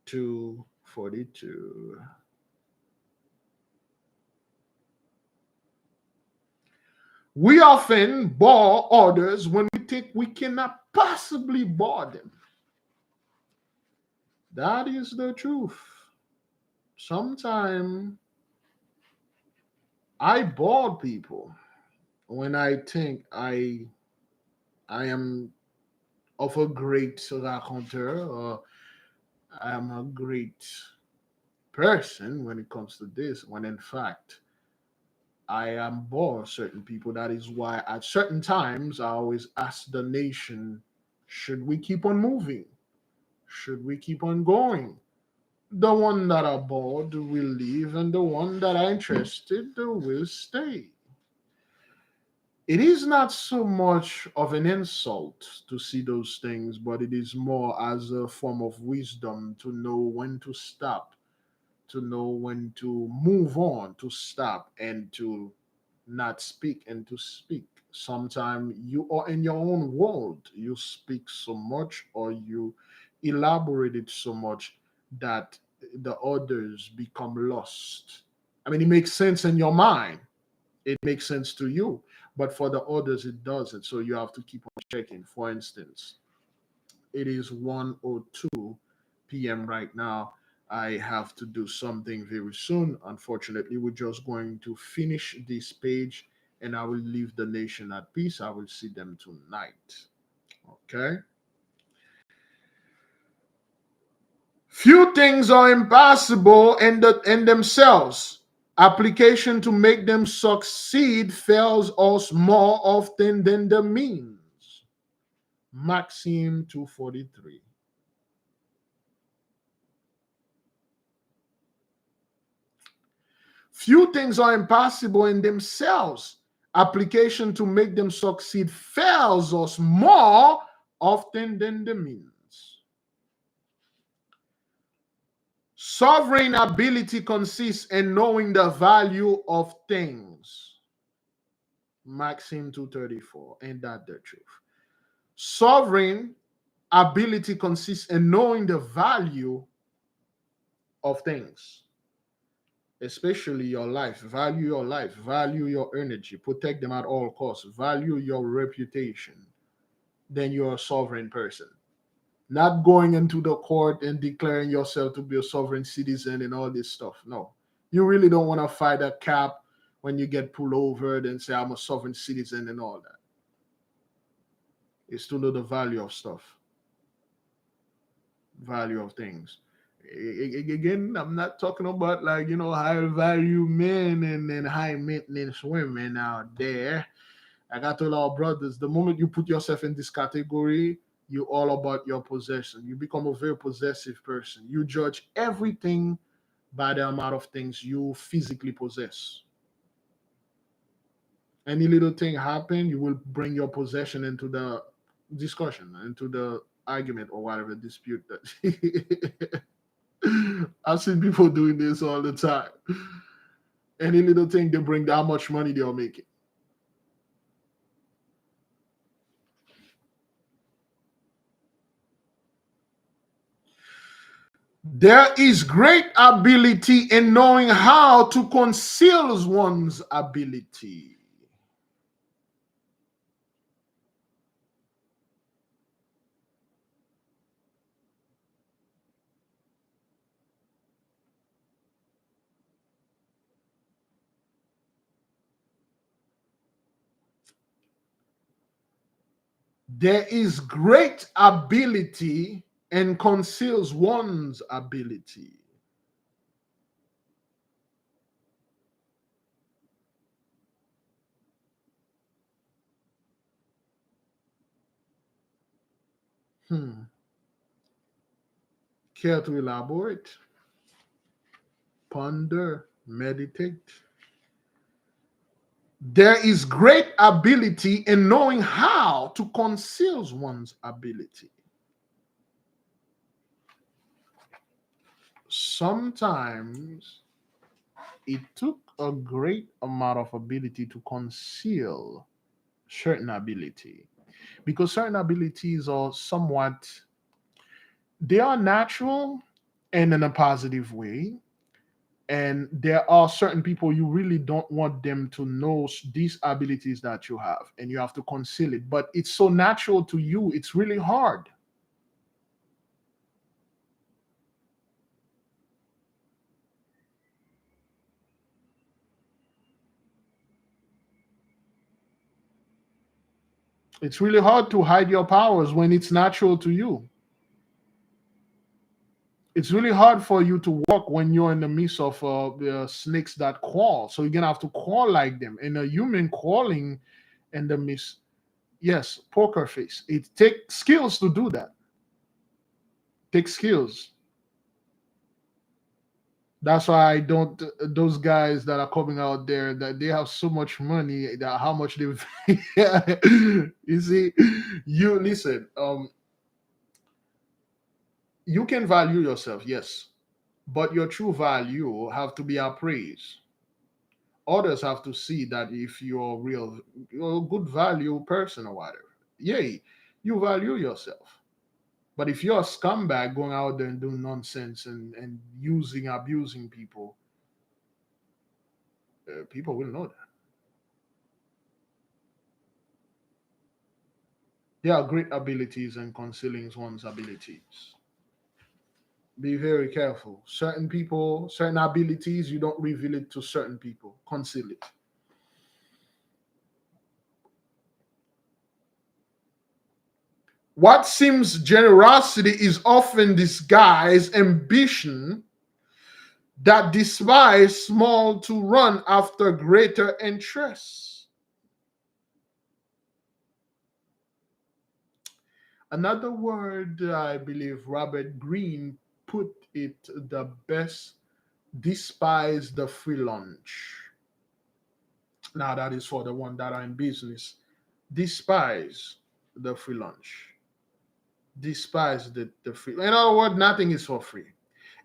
2:42. We often bore others when we think we cannot possibly bore them. That is the truth. Sometimes I bore people when I think I am of a great raconteur, or I am a great person when it comes to this, when in fact I am bore certain people. That is why at certain times I always ask the nation, should we keep on moving? Should we keep on going? The one that are bored will leave, and the one that are interested will stay. It is not so much of an insult to see those things, but it is more as a form of wisdom to know when to stop, to know when to move on, to stop, and to not speak and to speak. Sometimes you are in your own world, you speak so much or you elaborate it so much that the others become lost. I mean, it makes sense in your mind, it makes sense to you, but for the others it doesn't. So you have to keep on checking. For instance, it is 1:02 p.m. right now. I have to do something very soon. Unfortunately, we're just going to finish this page and I will leave the nation at peace. I will see them tonight. Okay. Few things are impossible in themselves. Application to make them succeed fails us more often than the means. Maxim 2:43. Few things are impossible in themselves. Application to make them succeed fails us more often than the means. Sovereign ability consists in knowing the value of things. Maxim 2:34. Ain't that the truth? Sovereign ability consists in knowing the value of things, especially your life. Value your life, value your energy, protect them at all costs, value your reputation. Then you're a sovereign person. Not going into the court and declaring yourself to be a sovereign citizen and all this stuff. No, you really don't want to fight a cap when you get pulled over and say, I'm a sovereign citizen and all that. It's to know the value of stuff, value of things. Again, I'm not talking about like, high value men and high maintenance women out there. Like I told our brothers, the moment you put yourself in this category, you're all about your possession. You become a very possessive person. You judge everything by the amount of things you physically possess. Any little thing happen, you will bring your possession into the discussion, into the argument or whatever dispute that. I've seen people doing this all the time. Any little thing, they bring how much money they are making. There is great ability in knowing how to conceal one's ability. There is great ability and conceals one's ability. Care to elaborate? Ponder, meditate. There is great ability in knowing how to conceal one's ability. sometimes it took a great amount of ability to conceal certain ability, because certain abilities are somewhat, they are natural and in a positive way, and there are certain people you really don't want them to know these abilities that you have, and you have to conceal it, but it's so natural to you, it's really hard. It's really hard to hide your powers when it's natural to you. It's really hard for you to walk when you're in the midst of the snakes that crawl. So you're gonna have to crawl like them. And a human crawling in the midst, yes, poker face. It takes skills to do that. Takes skills. That's why I don't. Those guys that are coming out there, that they have so much money, that how much they. You see, you listen. You can value yourself, yes, but your true value have to be appraised. Others have to see that if you're real, you're a good value person or whatever. Yay, you value yourself. But if you're a scumbag going out there and doing nonsense and using, abusing people, people will know that. There are great abilities in concealing one's abilities. Be very careful. Certain people, certain abilities, you don't reveal it to certain people. Conceal it. What seems generosity is often disguised ambition that despise small to run after greater interests. Another word, I believe Robert Greene put it the best: despise the free lunch. Now, that is for the one that are in business. Despise the free lunch. Despise the free. In other words, nothing is for free,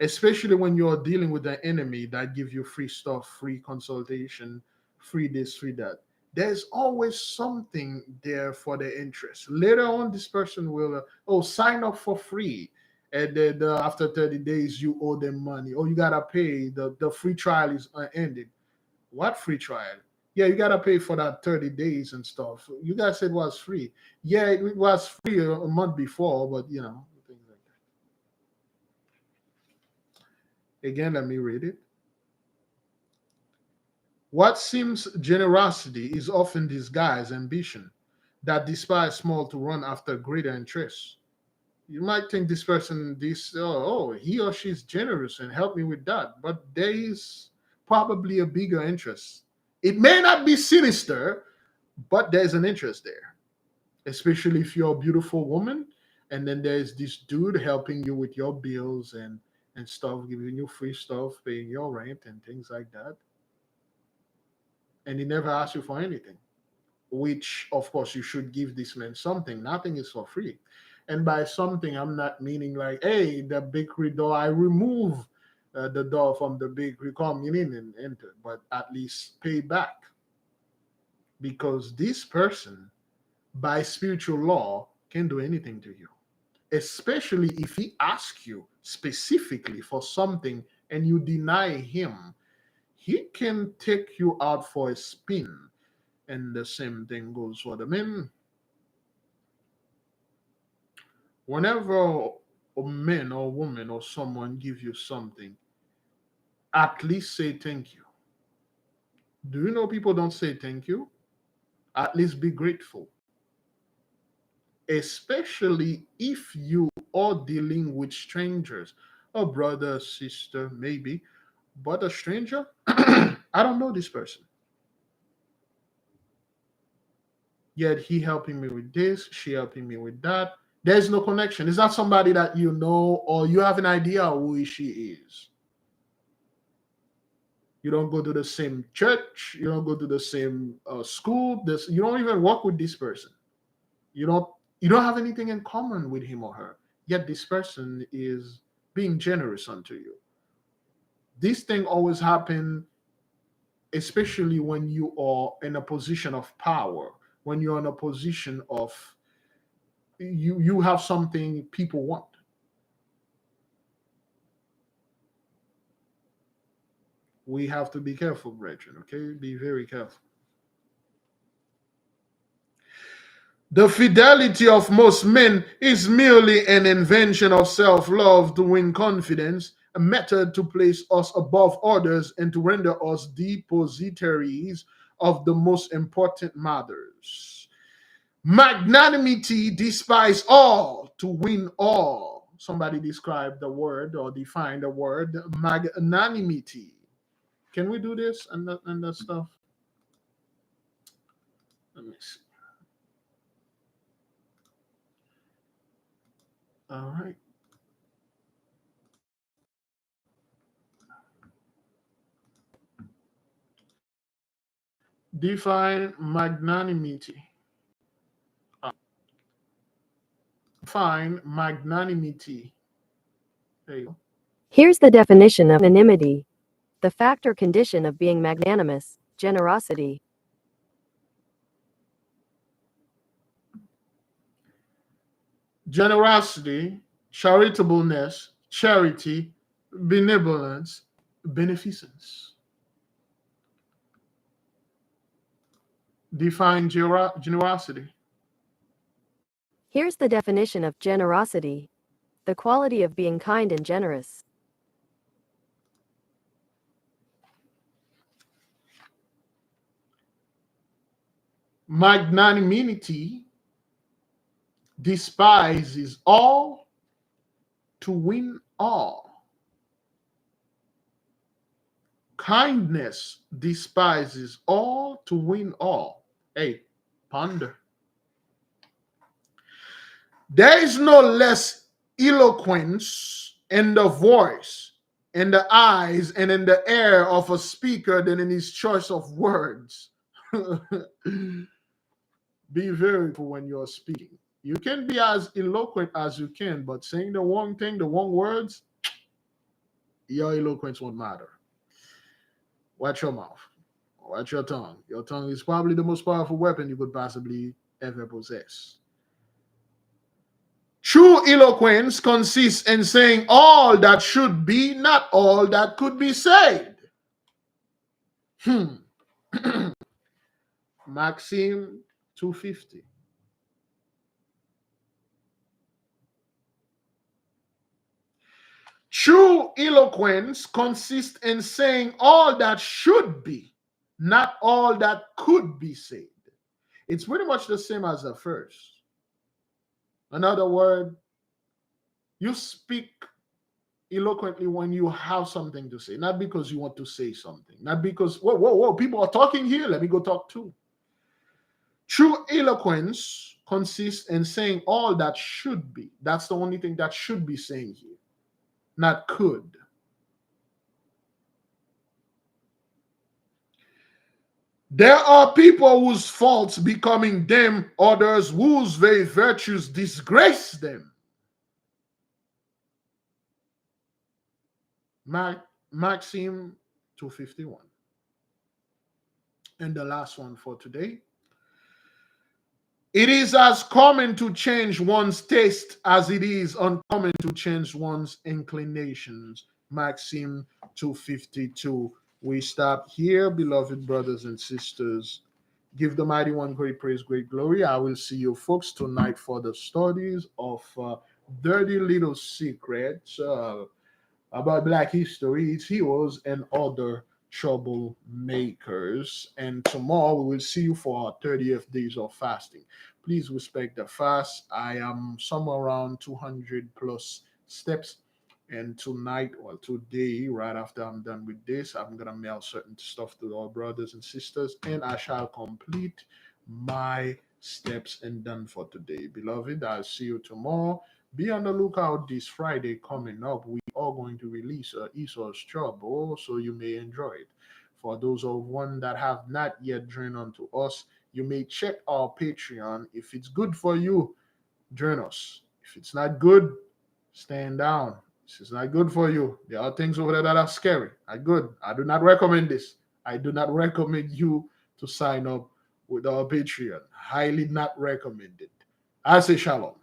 especially when you're dealing with an enemy that give you free stuff, free consultation, free this, free that. There's always something there for the interest. Later on, this person will sign up for free, and then after 30 days you owe them money, or you gotta pay. The free trial is ended. What free trial? Yeah, you gotta pay for that 30 days and stuff. You guys said it was free. Yeah, it was free a month before, but things like that. Again, let me read it. What seems generosity is often disguised ambition that despise small to run after greater interests. You might think this person, he or she is generous and help me with that, but there is probably a bigger interest. It may not be sinister, but there's an interest there, especially if you're a beautiful woman, and then there's this dude helping you with your bills and stuff, giving you free stuff, paying your rent and things like that, and he never asks you for anything, which of course you should give this man something. Nothing is for free. And by something, I'm not meaning like, hey, the bakery door, I remove the door from the bakery, come in and enter, but at least pay back. Because this person, by spiritual law, can do anything to you, especially if he asks you specifically for something and you deny him. He can take you out for a spin. And the same thing goes for the men. Whenever a man or woman or someone gives you something, at least say thank you. Do you know people don't say thank you? At least be grateful. Especially if you are dealing with strangers, a brother, sister, maybe, but a stranger, I don't know this person. Yet he helping me with this, she helping me with that. There's no connection. It's not somebody that you know or you have an idea who she is. You don't go to the same church. You don't go to the same school. You don't even work with this person. You don't have anything in common with him or her. Yet this person is being generous unto you. This thing always happen, especially when you are in a position of power, when you're in a position of you have something people want. We have to be careful, brethren, okay? Be very careful. The fidelity of most men is merely an invention of self-love to win confidence, a method to place us above others and to render us depositaries of the most important matters. Magnanimity despises all to win all. Somebody describe the word or define the word magnanimity. Can we do this and that stuff? Let me see. All right. Define magnanimity. Define magnanimity. There you go. Here's the definition of magnanimity: the fact or condition of being magnanimous, generosity. Generosity, charitableness, charity, benevolence, beneficence. Define generosity. Here's the definition of generosity: the quality of being kind and generous. Magnanimity despises all to win all. Kindness despises all to win all. Hey, ponder. There is no less eloquence in the voice, in the eyes, and in the air of a speaker than in his choice of words. Be very careful when you're speaking. You can be as eloquent as you can, but saying the wrong thing, the wrong words, your eloquence won't matter. Watch your mouth. Watch your tongue. Your tongue is probably the most powerful weapon you could possibly ever possess. True eloquence consists in saying all that should be, not all that could be said. Maxim 250. True eloquence consists in saying all that should be, not all that could be said. It's pretty much the same as the first. In other words, you speak eloquently when you have something to say, not because you want to say something, not because, whoa, people are talking here, let me go talk too. True eloquence consists in saying all that should be. That's the only thing that should be saying here, not could. There are people whose faults becoming them, others whose very virtues disgrace them. Maxim 251. And the last one for today. It is as common to change one's taste as it is uncommon to change one's inclinations. Maxim 252. We stop here, beloved brothers and sisters. Give the mighty one great praise, great glory. I will see you folks tonight for the studies of Dirty Little Secrets about Black history, its heroes, and other troublemakers. And tomorrow we will see you for our 30th days of fasting. Please respect the fast. I am somewhere around 200 plus steps. And tonight or today, right after I'm done with this, I'm going to mail certain stuff to our brothers and sisters, and I shall complete my steps and done for today. Beloved, I'll see you tomorrow. Be on the lookout this Friday coming up. We are going to release Esau's Trouble, so you may enjoy it. For those of one that have not yet joined on to us, you may check our Patreon. If it's good for you, join us. If it's not good, stand down. This is not good for you. There are things over there that are scary. Not good. I do not recommend this. I do not recommend you to sign up with our Patreon. Highly not recommended. I say shalom.